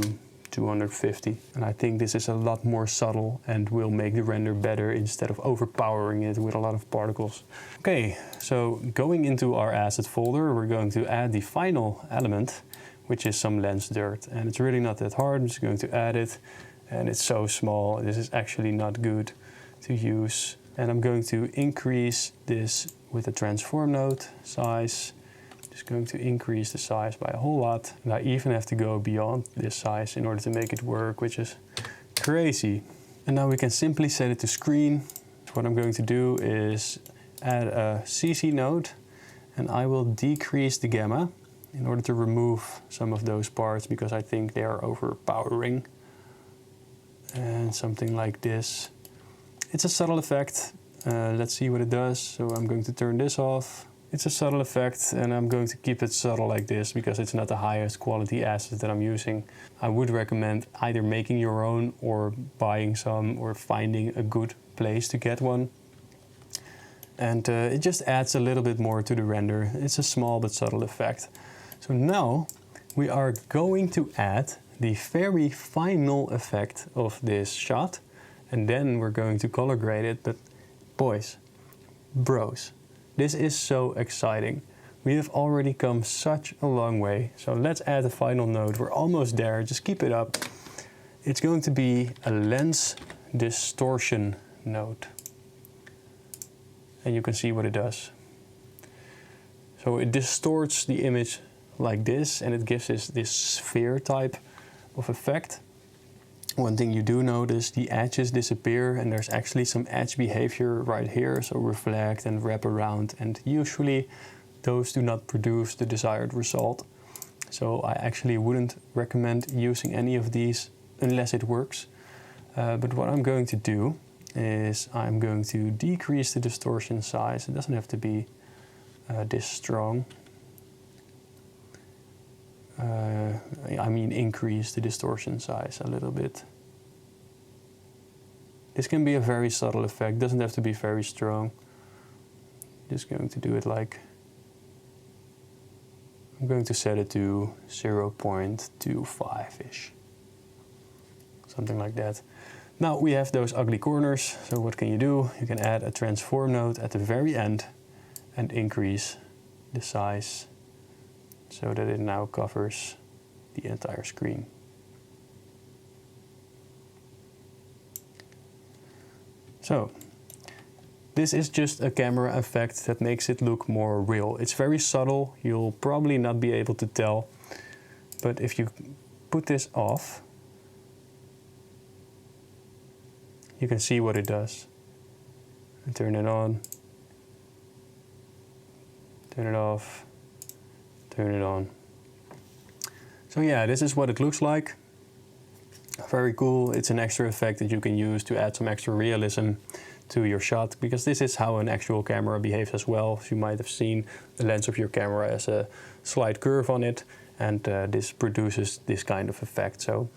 250. And I think this is a lot more subtle and will make the render better instead of overpowering it with a lot of particles. Okay, so going into our asset folder, we're going to add the final element, which is some lens dirt. And it's really not that hard, I'm just going to add it. And it's so small, this is actually not good to use. And I'm going to increase this with the transform node size. Just going to increase the size by a whole lot. And I even have to go beyond this size in order to make it work, which is crazy. And now we can simply set it to screen. So what I'm going to do is add a CC node, and I will decrease the gamma in order to remove some of those parts because I think they are overpowering. And something like this. It's a subtle effect. Let's see what it does. So I'm going to turn this off. It's a subtle effect, and I'm going to keep it subtle like this because it's not the highest quality asset that I'm using. I would recommend either making your own or buying some or finding a good place to get one. And it just adds a little bit more to the render. It's a small but subtle effect. So now we are going to add the very final effect of this shot, and then we're going to color grade it. But boys, bros, this is so exciting. We have already come such a long way. So let's add the final node. We're almost there, just keep it up. It's going to be a lens distortion node. And you can see what it does. So it distorts the image like this, and it gives us this sphere type of effect. One thing you do notice, the edges disappear, and there's actually some edge behavior right here, so reflect and wrap around, and usually those do not produce the desired result. So I actually wouldn't recommend using any of these unless it works. But what I'm going to do is I'm going to decrease the distortion size. It doesn't have to be this strong. I mean increase the distortion size a little bit. This can be a very subtle effect, doesn't have to be very strong. Just going to do it like, I'm going to set it to 0.25-ish. Something like that. Now we have those ugly corners, so what can you do? You can add a transform node at the very end and increase the size so that it now covers the entire screen. So, this is just a camera effect that makes it look more real. It's very subtle, you'll probably not be able to tell, but if you put this off, you can see what it does. And turn it on, turn it off, turn it on. So yeah, this is what it looks like. Very cool. It's an extra effect that you can use to add some extra realism to your shot, because this is how an actual camera behaves as well. As you might have seen, the lens of your camera has a slight curve on it, and this produces this kind of effect. So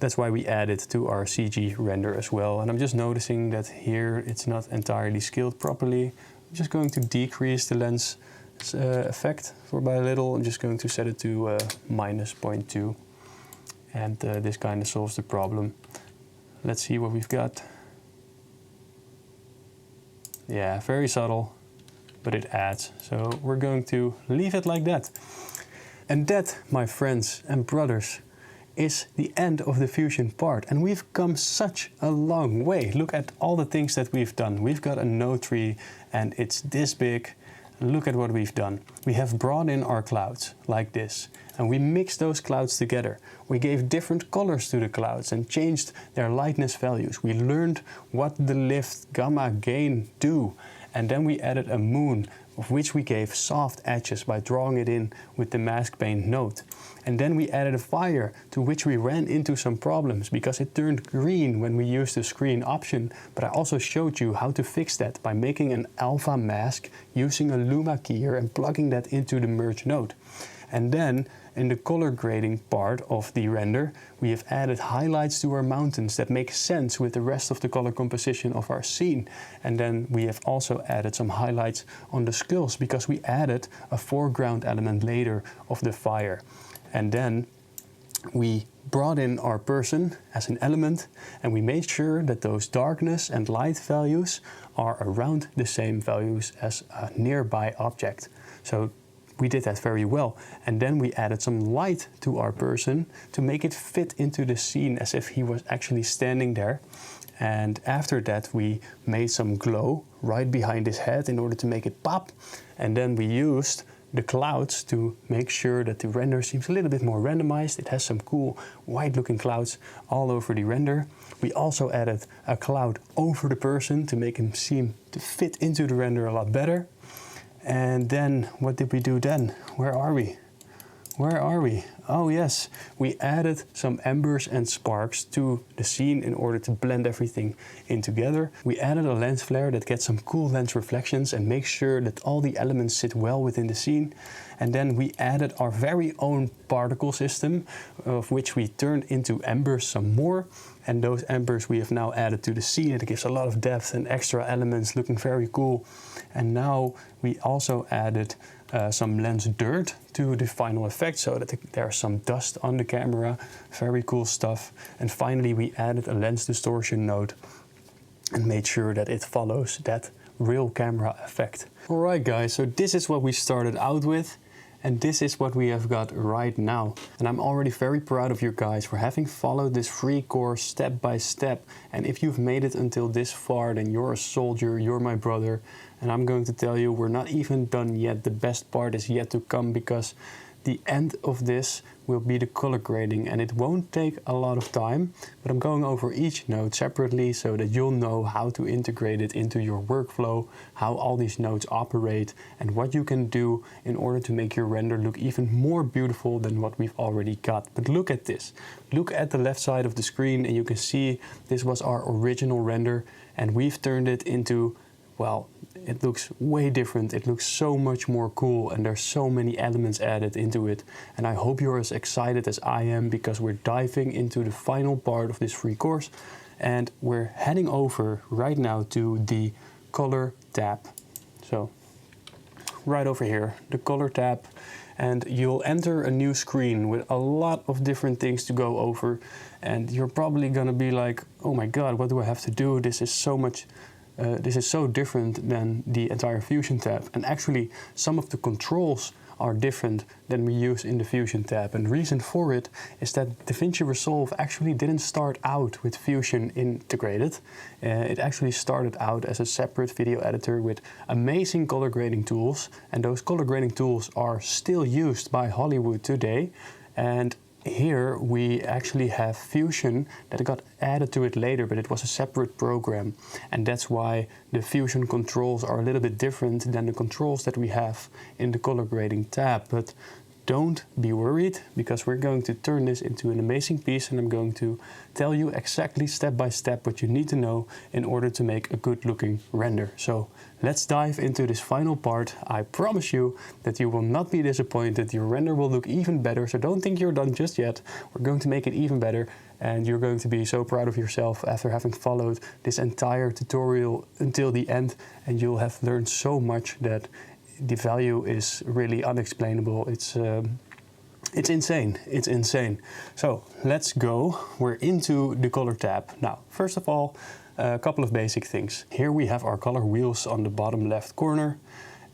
that's why we add it to our CG render as well. And I'm just noticing that here it's not entirely scaled properly. I'm just going to decrease the lens effect by a little. I'm just going to set it to minus 0.2. And this kind of solves the problem. Let's see what we've got. Yeah, very subtle, but it adds. So we're going to leave it like that. And that, my friends and brothers, is the end of the Fusion part. And we've come such a long way. Look at all the things that we've done. We've got a node tree and it's this big. Look at what we've done. We have brought in our clouds like this, and we mixed those clouds together. We gave different colors to the clouds and changed their lightness values. We learned what the lift, gamma, gain do, and then we added a moon, of which we gave soft edges by drawing it in with the mask paint node. And then we added a fire, to which we ran into some problems because it turned green when we used the screen option. But I also showed you how to fix that by making an alpha mask using a luma keyer and plugging that into the merge node. And then in the color grading part of the render, we have added highlights to our mountains that make sense with the rest of the color composition of our scene. And then we have also added some highlights on the skulls because we added a foreground element later of the fire. And then we brought in our person as an element, and we made sure that those darkness and light values are around the same values as a nearby object. So we did that very well. And then we added some light to our person to make it fit into the scene as if he was actually standing there. And after that we made some glow right behind his head in order to make it pop. And then we used the clouds to make sure that the render seems a little bit more randomized. It has some cool white looking clouds all over the render. We also added a cloud over the person to make him seem to fit into the render a lot better. And then what did we do then? Where are we? Where are we? Oh yes, we added some embers and sparks to the scene in order to blend everything in together. We added a lens flare that gets some cool lens reflections and makes sure that all the elements sit well within the scene. And then we added our very own particle system, of which we turned into embers some more. And those embers we have now added to the scene. It gives a lot of depth and extra elements looking very cool. And now we also added some lens dirt to the final effect so that there's some dust on the camera. Very cool stuff. And finally we added a lens distortion node and made sure that it follows that real camera effect. Alright guys, so this is what we started out with. And this is what we have got right now. And I'm already very proud of you guys for having followed this free course step by step. And if you've made it until this far, then you're a soldier, you're my brother. And I'm going to tell you, we're not even done yet. The best part is yet to come, because the end of this will be the color grading, and it won't take a lot of time, but I'm going over each node separately so that you'll know how to integrate it into your workflow, how all these nodes operate, and what you can do in order to make your render look even more beautiful than what we've already got. But look at this. Look at the left side of the screen and you can see this was our original render, and we've turned it into, well, it looks way different. It looks so much more cool, and there's so many elements added into it. And I hope you're as excited as I am, because we're diving into the final part of this free course, and we're heading over right now to the color tab. So right over here, the color tab, and you'll enter a new screen with a lot of different things to go over, and you're probably gonna be like, oh my god, what do I have to do? This is so much this is so different than the entire Fusion tab. And actually, some of the controls are different than we use in the Fusion tab. And the reason for it is that Davinci Resolve actually didn't start out with Fusion integrated. It actually started out as a separate video editor with amazing color grading tools. And those color grading tools are still used by Hollywood today. And here we actually have Fusion that got added to it later, but it was a separate program, and that's why the Fusion controls are a little bit different than the controls that we have in the color grading tab. But don't be worried, because we're going to turn this into an amazing piece, and I'm going to tell you exactly step by step what you need to know in order to make a good looking render. So let's dive into this final part. I promise you that you will not be disappointed. Your render will look even better, so don't think you're done just yet. We're going to make it even better, and you're going to be so proud of yourself after having followed this entire tutorial until the end, and you'll have learned so much that the value is really unexplainable. It's insane. It's insane. So let's go. We're into the color tab. Now, first of all, a couple of basic things. Here we have our color wheels on the bottom left corner.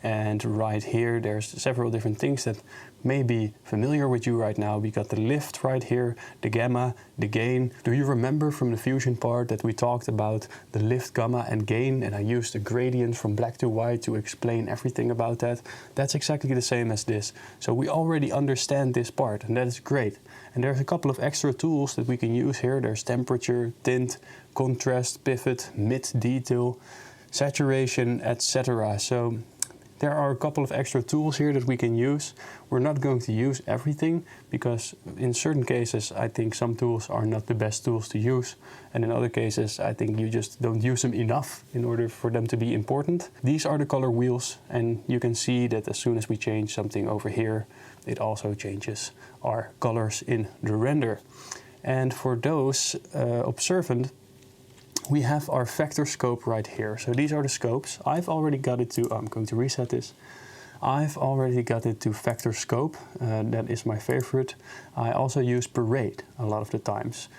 And right here, there's several different things that may be familiar with you right now. We got the lift right here, the gamma, the gain. Do you remember from the Fusion part that we talked about the lift, gamma and gain, and I used a gradient from black to white to explain everything about that? That's exactly the same as this. So we already understand this part, and that is great. And there's a couple of extra tools that we can use here. There's temperature, tint, contrast, pivot, mid detail, saturation, etc. So there are a couple of extra tools here that we can use. We're not going to use everything, because in certain cases I think some tools are not the best tools to use, and in other cases I think you just don't use them enough in order for them to be important. These are the color wheels, and you can see that as soon as we change something over here, it also changes our colors in the render. And for those observant, we have our vector scope right here. So these are the scopes. I've already got it to, I'm going to reset this. I've already got it to vector scope. That is my favorite. I also use parade a lot of the times.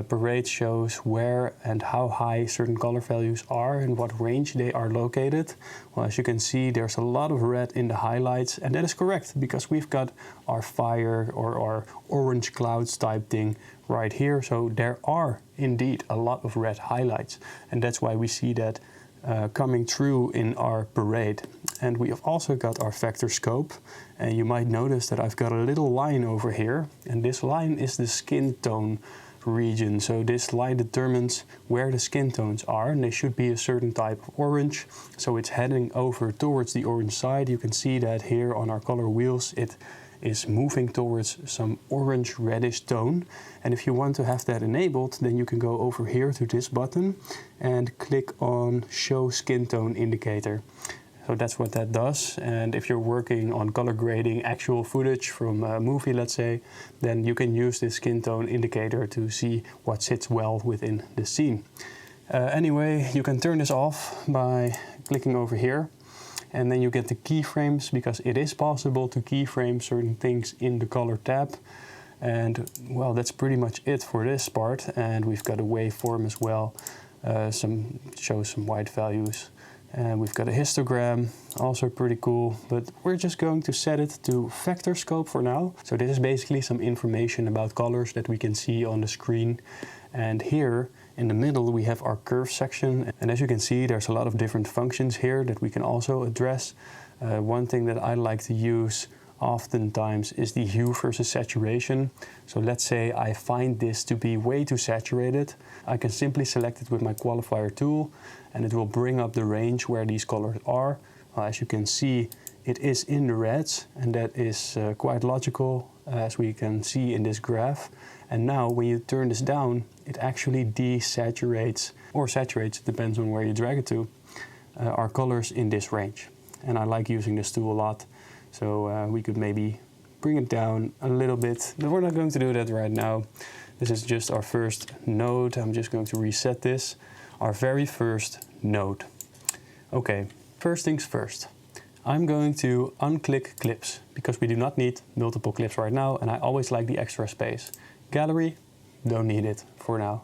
Parade shows where and how high certain color values are and what range they are located. Well, as you can see, there's a lot of red in the highlights, and that is correct because we've got our fire or our orange clouds type thing right here. So there are indeed a lot of red highlights, and that's why we see that coming through in our parade. And we have also got our vector scope, and you might notice that I've got a little line over here, and this line is the skin tone region. So this line determines where the skin tones are, and they should be a certain type of orange. So it's heading over towards the orange side. You can see that here on our color wheels it is moving towards some orange reddish tone. And if you want to have that enabled, then you can go over here to this button and click on Show Skin Tone Indicator. So that's what that does. And if you're working on color grading actual footage from a movie, let's say, then you can use this skin tone indicator to see what sits well within the scene. Anyway, you can turn this off by clicking over here. And then you get the keyframes, because it is possible to keyframe certain things in the color tab. And well, that's pretty much it for this part. And we've got a waveform as well, shows some white values. And we've got a histogram, also pretty cool, but we're just going to set it to vector scope for now. So this is basically some information about colors that we can see on the screen. And here in the middle we have our curve section, and as you can see there's a lot of different functions here that we can also address. One thing that I like to use oftentimes is the hue versus saturation. So let's say I find this to be way too saturated. I can simply select it with my qualifier tool and it will bring up the range where these colors are. As you can see, it is in the reds, and that is quite logical as we can see in this graph. And now when you turn this down, it actually desaturates or saturates, it depends on where you drag it to, our colors in this range. And I like using this tool a lot. So we could maybe bring it down a little bit, but we're not going to do that right now. This is just our first node. I'm just going to reset this. Our very first node. Okay, first things first. I'm going to unclick clips because we do not need multiple clips right now, and I always like the extra space. Gallery, don't need it for now.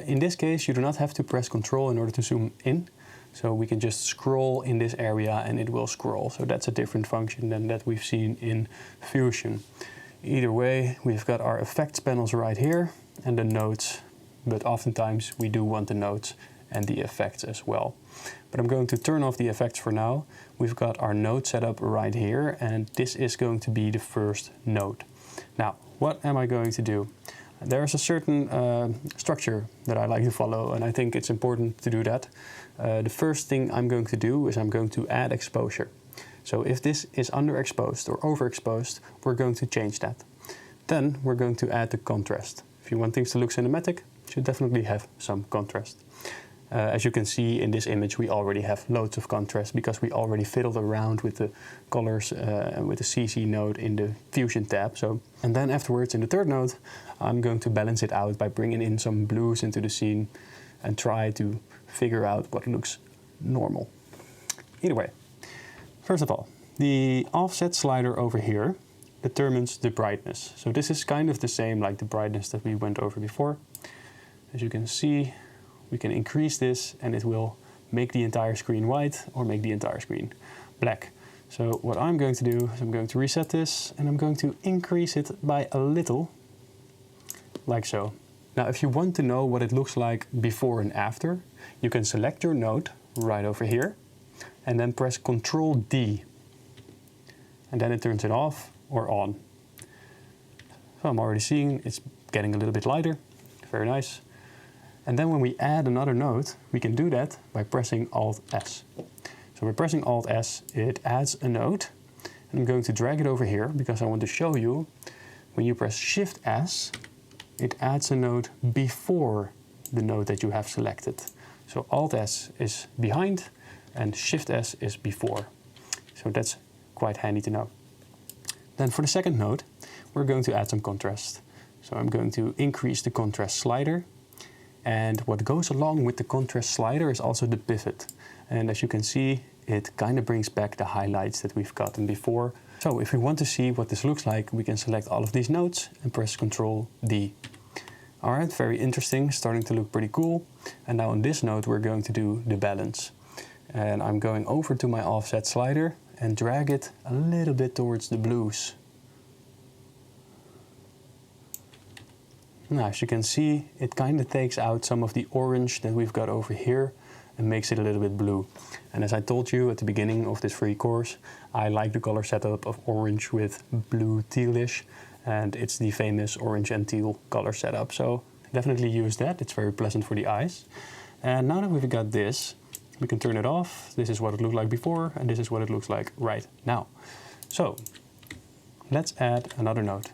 In this case, you do not have to press Ctrl in order to zoom in. So we can just scroll in this area and it will scroll. So that's a different function than that we've seen in Fusion. Either way, we've got our effects panels right here and the nodes, but oftentimes we do want the nodes and the effects as well. But I'm going to turn off the effects for now. We've got our node set up right here, and this is going to be the first node. Now, what am I going to do? There's a certain structure that I like to follow, and I think it's important to do that. The first thing I'm going to do is I'm going to add exposure. So if this is underexposed or overexposed, we're going to change that. Then we're going to add the contrast. If you want things to look cinematic, you should definitely have some contrast. As you can see in this image, we already have loads of contrast because we already fiddled around with the colors with the CC node in the Fusion tab. And then afterwards in the third node, I'm going to balance it out by bringing in some blues into the scene and try to figure out what looks normal. Either way, first of all, the offset slider over here determines the brightness. So this is kind of the same like the brightness that we went over before. As you can see, we can increase this and it will make the entire screen white or make the entire screen black. So what I'm going to do is I'm going to reset this and I'm going to increase it by a little, like so. Now, if you want to know what it looks like before and after, you can select your node right over here and then press Ctrl D. And then it turns it off or on. So I'm already seeing it's getting a little bit lighter. Very nice. And then when we add another node, we can do that by pressing Alt-S. So by pressing Alt-S, it adds a node. And I'm going to drag it over here because I want to show you when you press Shift-S, it adds a node before the node that you have selected. So Alt-S is behind and Shift-S is before. So that's quite handy to know. Then for the second node, we're going to add some contrast. So I'm going to increase the contrast slider. And what goes along with the contrast slider is also the pivot. And as you can see, it kind of brings back the highlights that we've gotten before. So if we want to see what this looks like, we can select all of these nodes and press Ctrl D. All right, very interesting, starting to look pretty cool. And now on this node, we're going to do the balance. And I'm going over to my offset slider and drag it a little bit towards the blues. Now, as you can see, it kind of takes out some of the orange that we've got over here and makes it a little bit blue. And as I told you at the beginning of this free course, I like the color setup of orange with blue tealish, and it's the famous orange and teal color setup. So definitely use that, it's very pleasant for the eyes. And now that we've got this, we can turn it off. This is what it looked like before, and this is what it looks like right now. So let's add another node.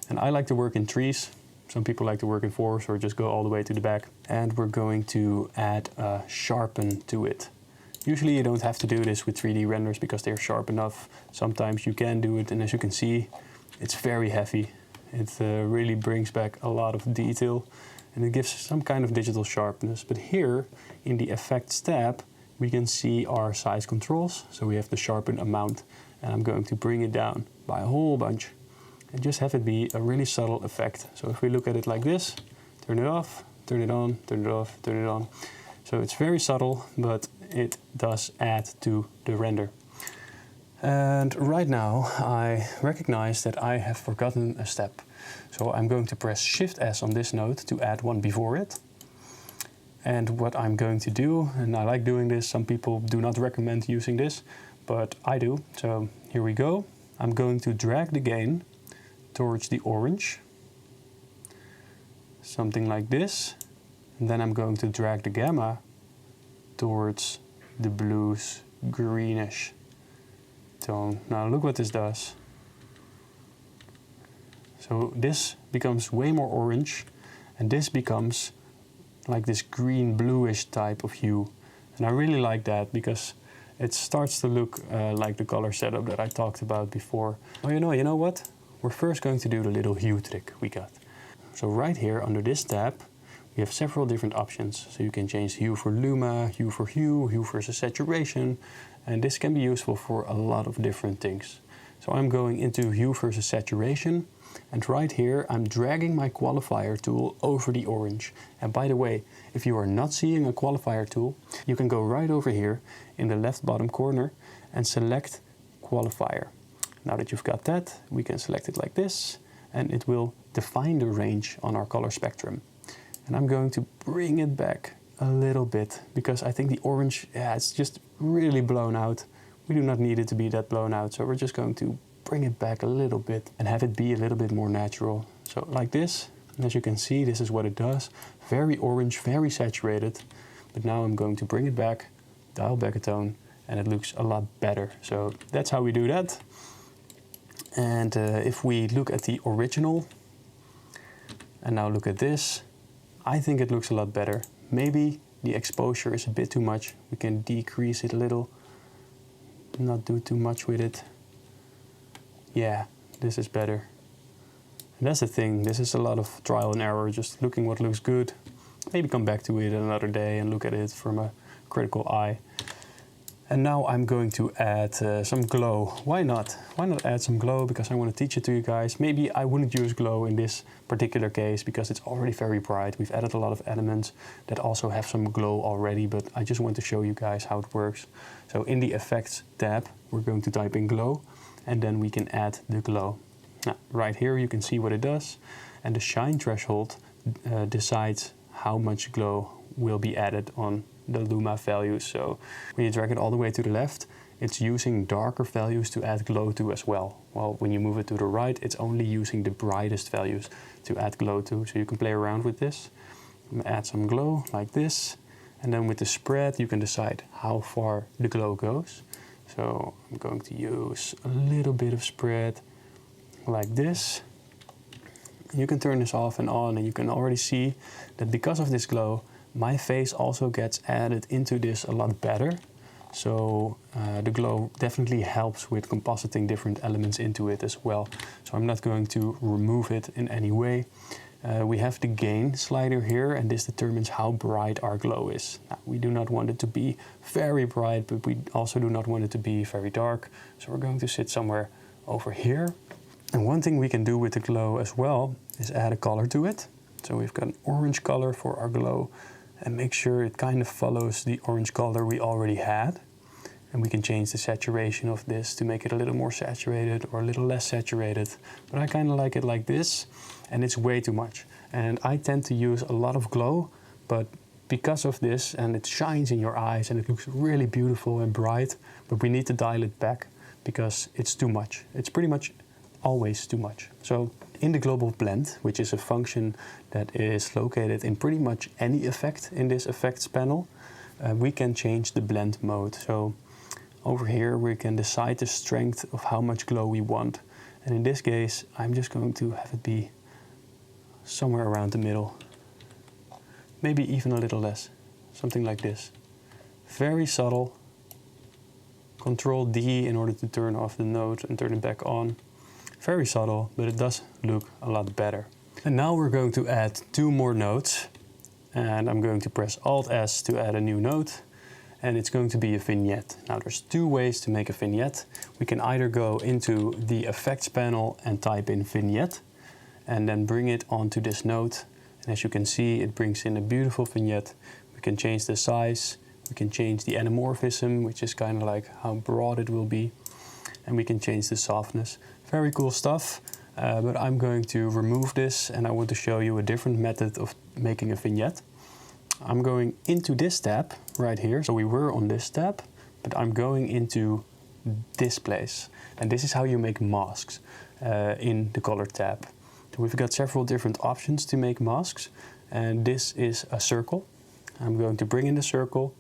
And I like to work in threes. Some people like to work in fours or just go all the way to the back. And we're going to add a sharpen to it. Usually you don't have to do this with 3D renders because they're sharp enough. Sometimes you can do it, and as you can see, it's very heavy. It really brings back a lot of detail and it gives some kind of digital sharpness. But here in the effects tab, we can see our size controls. So we have the sharpen amount, and I'm going to bring it down by a whole bunch. And just have it be a really subtle effect. So if we look at it like this, turn it off, turn it on, turn it off, turn it on. So it's very subtle, but it does add to the render. And right now I recognize that I have forgotten a step. So I'm going to press Shift-S on this node to add one before it. And what I'm going to do, and I like doing this, some people do not recommend using this, but I do. So here we go. I'm going to drag the gain towards the orange, something like this. And then I'm going to drag the gamma towards the blues greenish tone. Now look what this does. So this becomes way more orange, and this becomes like this green bluish type of hue. And I really like that because it starts to look like the color setup that I talked about before. Oh, you know what? We're first going to do the little hue trick we got. So right here under this tab, we have several different options. So you can change hue for luma, hue for hue, hue versus saturation, and this can be useful for a lot of different things. So I'm going into hue versus saturation, and right here I'm dragging my qualifier tool over the orange. And by the way, if you are not seeing a qualifier tool, you can go right over here in the left bottom corner and select qualifier. Now that you've got that, we can select it like this, and it will define the range on our color spectrum. And I'm going to bring it back a little bit because I think the orange, it's just really blown out. We do not need it to be that blown out, so we're just going to bring it back a little bit and have it be a little bit more natural. So like this, and as you can see, this is what it does. Very orange, very saturated. But now I'm going to bring it back, dial back a tone, and it looks a lot better. So that's how we do that. And if we look at the original, and now look at this, I think it looks a lot better. Maybe the exposure is a bit too much. We can decrease it a little, not do too much with it. Yeah, this is better. And that's the thing, this is a lot of trial and error, just looking what looks good. Maybe come back to it another day and look at it from a critical eye. And now I'm going to add some glow. Why not? Why not add some glow? Because I want to teach it to you guys. Maybe I wouldn't use glow in this particular case because it's already very bright. We've added a lot of elements that also have some glow already, but I just want to show you guys how it works. So in the Effects tab, we're going to type in glow, and then we can add the glow. Now, right here you can see what it does, and the shine threshold decides how much glow will be added on the luma values. So when you drag it all the way to the left, it's using darker values to add glow to as well. Well, when you move it to the right, it's only using the brightest values to add glow to. So you can play around with this. I'm gonna add some glow like this, and then with the spread you can decide how far the glow goes. So I'm going to use a little bit of spread like this. You can turn this off and on, and you can already see that because of this glow, my face also gets added into this a lot better. So the glow definitely helps with compositing different elements into it as well. So I'm not going to remove it in any way. We have the gain slider here, and this determines how bright our glow is. Now, we do not want it to be very bright, but we also do not want it to be very dark. So we're going to sit somewhere over here. And one thing we can do with the glow as well is add a color to it. So we've got an orange color for our glow, and make sure it kind of follows the orange color we already had. And we can change the saturation of this to make it a little more saturated or a little less saturated. But I kind of like it like this, and it's way too much. And I tend to use a lot of glow, but because of this, and it shines in your eyes and it looks really beautiful and bright, but we need to dial it back because it's too much. It's pretty much always too much. So in the global blend, which is a function that is located in pretty much any effect in this effects panel, we can change the blend mode. So over here we can decide the strength of how much glow we want. And in this case, I'm just going to have it be somewhere around the middle. Maybe even a little less, something like this. Very subtle. Control D in order to turn off the node and turn it back on. Very subtle, but it does look a lot better. And now we're going to add 2 more nodes. And I'm going to press Alt-S to add a new node. And it's going to be a vignette. Now there's 2 ways to make a vignette. We can either go into the effects panel and type in vignette, and then bring it onto this node. And as you can see, it brings in a beautiful vignette. We can change the size, we can change the anamorphism, which is kind of like how broad it will be. And we can change the softness. Very cool stuff, but I'm going to remove this, and I want to show you a different method of making a vignette. I'm going into this tab right here. So we were on this tab, but I'm going into this place. And this is how you make masks in the color tab. So we've got several different options to make masks. And this is a circle. I'm going to bring in the circle.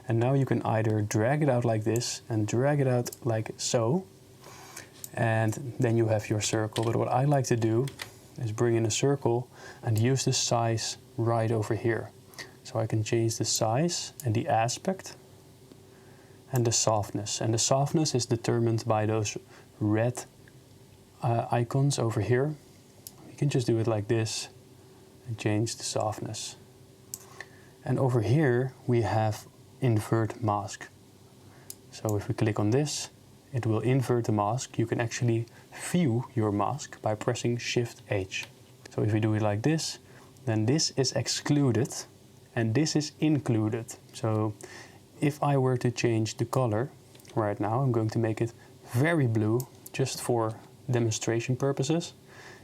And now you can either drag it out like this and drag it out like so. And then you have your circle. But what I like to do is bring in a circle and use the size right over here. So I can change the size and the aspect and the softness. And the softness is determined by those red icons over here. You can just do it like this and change the softness. And over here we have invert mask. So if we click on this, it will invert the mask. You can actually view your mask by pressing Shift H. So if we do it like this, then this is excluded and this is included. So if I were to change the color right now, I'm going to make it very blue just for demonstration purposes.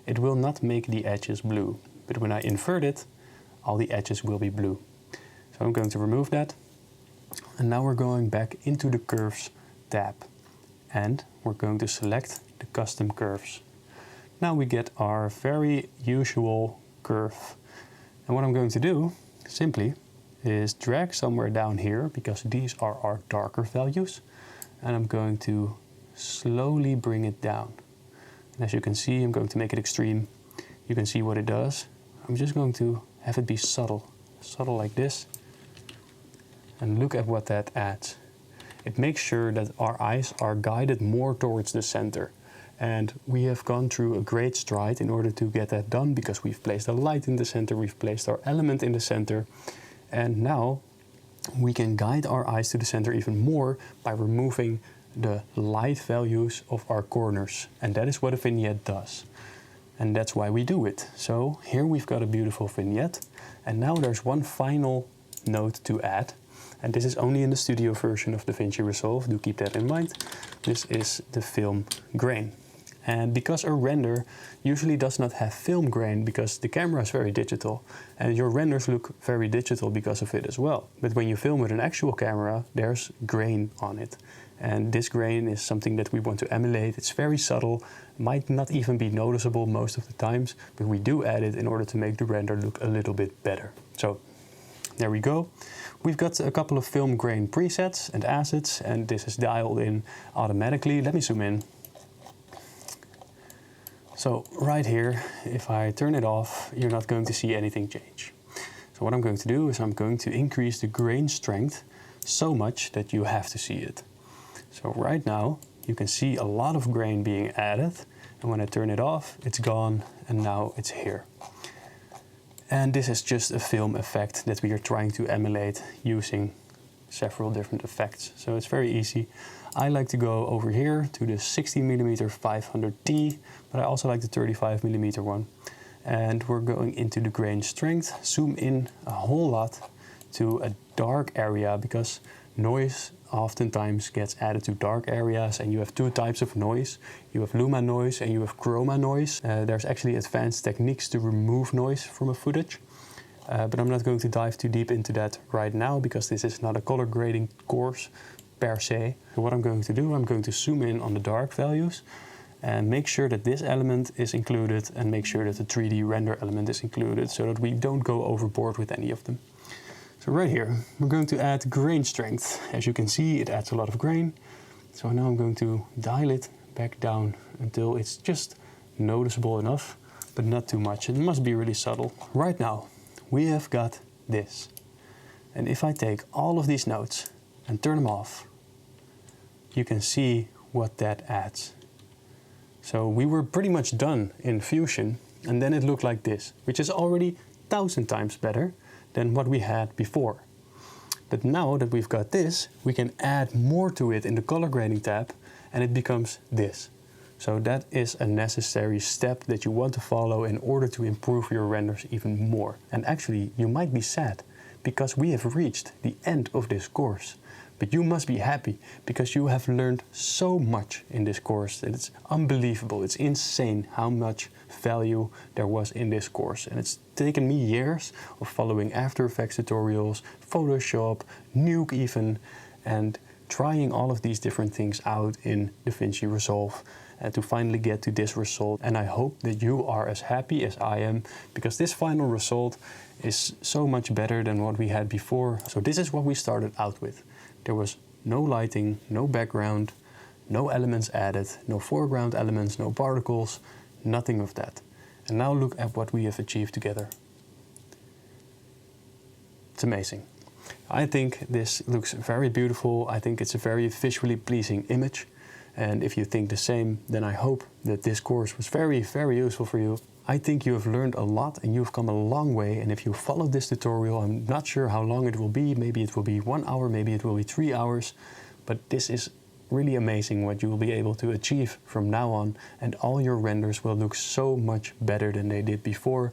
It will not make the edges blue, but when I invert it, all the edges will be blue. So I'm going to remove that. And now we're going back into the Curves tab. And we're going to select the Custom Curves. Now we get our very usual curve. And what I'm going to do, simply, is drag somewhere down here, because these are our darker values. And I'm going to slowly bring it down. And as you can see, I'm going to make it extreme. You can see what it does. I'm just going to have it be subtle. Subtle like this. And look at what that adds. It makes sure that our eyes are guided more towards the center. And we have gone through a great stride in order to get that done, because we've placed a light in the center, we've placed our element in the center. And now we can guide our eyes to the center even more by removing the light values of our corners. And that is what a vignette does. And that's why we do it. So here we've got a beautiful vignette. And now there's one final note to add. And this is only in the studio version of Davinci Resolve, do keep that in mind. This is the film grain. And because a render usually does not have film grain, because the camera is very digital, and your renders look very digital because of it as well. But when you film with an actual camera, there's grain on it. And this grain is something that we want to emulate. It's very subtle, might not even be noticeable most of the times, but we do add it in order to make the render look a little bit better. So there we go. We've got a couple of film grain presets and assets, and this is dialed in automatically. Let me zoom in. So right here, if I turn it off, you're not going to see anything change. So what I'm going to do is I'm going to increase the grain strength so much that you have to see it. So right now, you can see a lot of grain being added, and when I turn it off, it's gone, and now it's here. And this is just a film effect that we are trying to emulate using several different effects. So it's very easy. I like to go over here to the 60mm 500T, but I also like the 35mm one. And we're going into the grain strength, zoom in a whole lot to a dark area, because noise oftentimes gets added to dark areas, and you have two types of noise. You have luma noise and you have chroma noise. There's actually advanced techniques to remove noise from a footage, but I'm not going to dive too deep into that right now, because this is not a color grading course per se. So what I'm going to do, I'm going to zoom in on the dark values and make sure that this element is included, and make sure that the 3D render element is included, so that we don't go overboard with any of them. So right here, we're going to add grain strength. As you can see, it adds a lot of grain. So now I'm going to dial it back down until it's just noticeable enough, but not too much. It must be really subtle. Right now, we have got this. And if I take all of these nodes and turn them off, you can see what that adds. So we were pretty much done in Fusion, and then it looked like this, which is already 1,000 times better than what we had before. But now that we've got this, we can add more to it in the color grading tab, and it becomes this. So that is a necessary step that you want to follow in order to improve your renders even more. And actually, you might be sad, because we have reached the end of this course. But you must be happy, because you have learned so much in this course that it's unbelievable. It's insane how much value there was in this course. And it's taken me years of following After Effects tutorials, Photoshop, Nuke even, and trying all of these different things out in Davinci Resolve to finally get to this result. And I hope that you are as happy as I am, because this final result is so much better than what we had before. So this is what we started out with. There was no lighting, no background, no elements added, no foreground elements, no particles, nothing of that. And now look at what we have achieved together. It's amazing. I think this looks very beautiful. I think it's a very visually pleasing image. And if you think the same, then I hope that this course was very, very useful for you. I think you have learned a lot and you've come a long way. And if you follow this tutorial, I'm not sure how long it will be. Maybe it will be 1 hour, maybe it will be 3 hours. But this is really amazing what you will be able to achieve from now on. And all your renders will look so much better than they did before.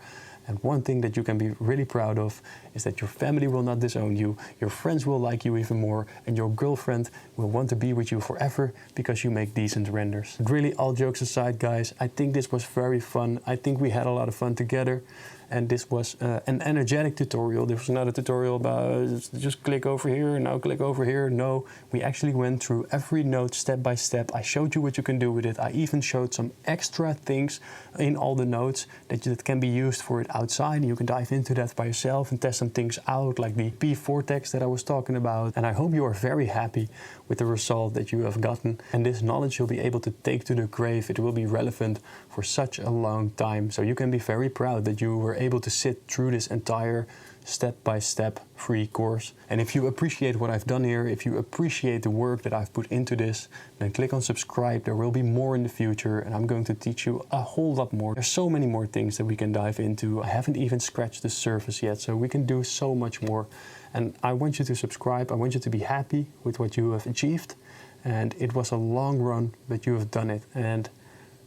And one thing that you can be really proud of is that your family will not disown you, your friends will like you even more, and your girlfriend will want to be with you forever because you make decent renders. But really, all jokes aside, guys, I think this was very fun. I think we had a lot of fun together. And this was an energetic tutorial. This was not a tutorial about just click over here, now click over here. No, we actually went through every node step by step. I showed you what you can do with it. I even showed some extra things in all the nodes that can be used for it outside. You can dive into that by yourself and test some things out, like the P vortex that I was talking about. And I hope you are very happy with the result that you have gotten. And this knowledge you'll be able to take to the grave. It will be relevant for such a long time. So you can be very proud that you were able to sit through this entire step-by-step free course. And if you appreciate what I've done here, if you appreciate the work that I've put into this, then click on subscribe. There will be more in the future, and I'm going to teach you a whole lot more. There's so many more things that we can dive into. I haven't even scratched the surface yet, so we can do so much more. And I want you to subscribe. I want you to be happy with what you have achieved. And it was a long run, but you have done it. And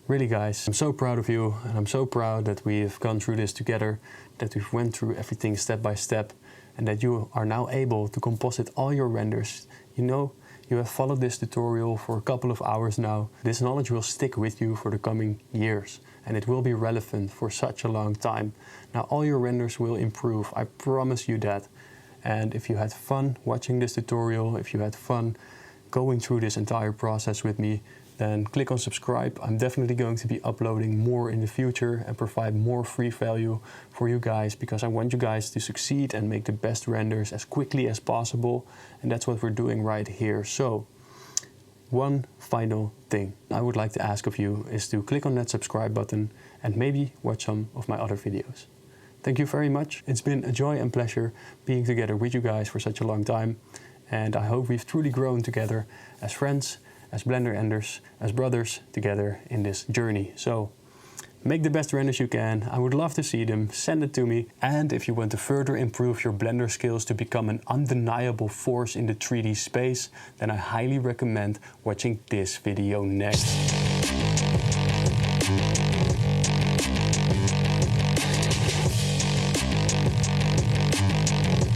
really, guys, I'm so proud of you, and I'm so proud that we have gone through this together, that we've went through everything step by step, and that you are now able to composite all your renders. You know, you have followed this tutorial for a couple of hours now. This knowledge will stick with you for the coming years, and it will be relevant for such a long time. Now, all your renders will improve, I promise you that. And if you had fun watching this tutorial, if you had fun going through this entire process with me, then click on subscribe. I'm definitely going to be uploading more in the future and provide more free value for you guys, because I want you guys to succeed and make the best renders as quickly as possible. And that's what we're doing right here. So one final thing I would like to ask of you is to click on that subscribe button and maybe watch some of my other videos. Thank you very much. It's been a joy and pleasure being together with you guys for such a long time. And I hope we've truly grown together as friends, as Blender enders, as brothers together in this journey. So make the best renders you can. I would love to see them. Send it to me. And if you want to further improve your Blender skills to become an undeniable force in the 3D space, then I highly recommend watching this video next.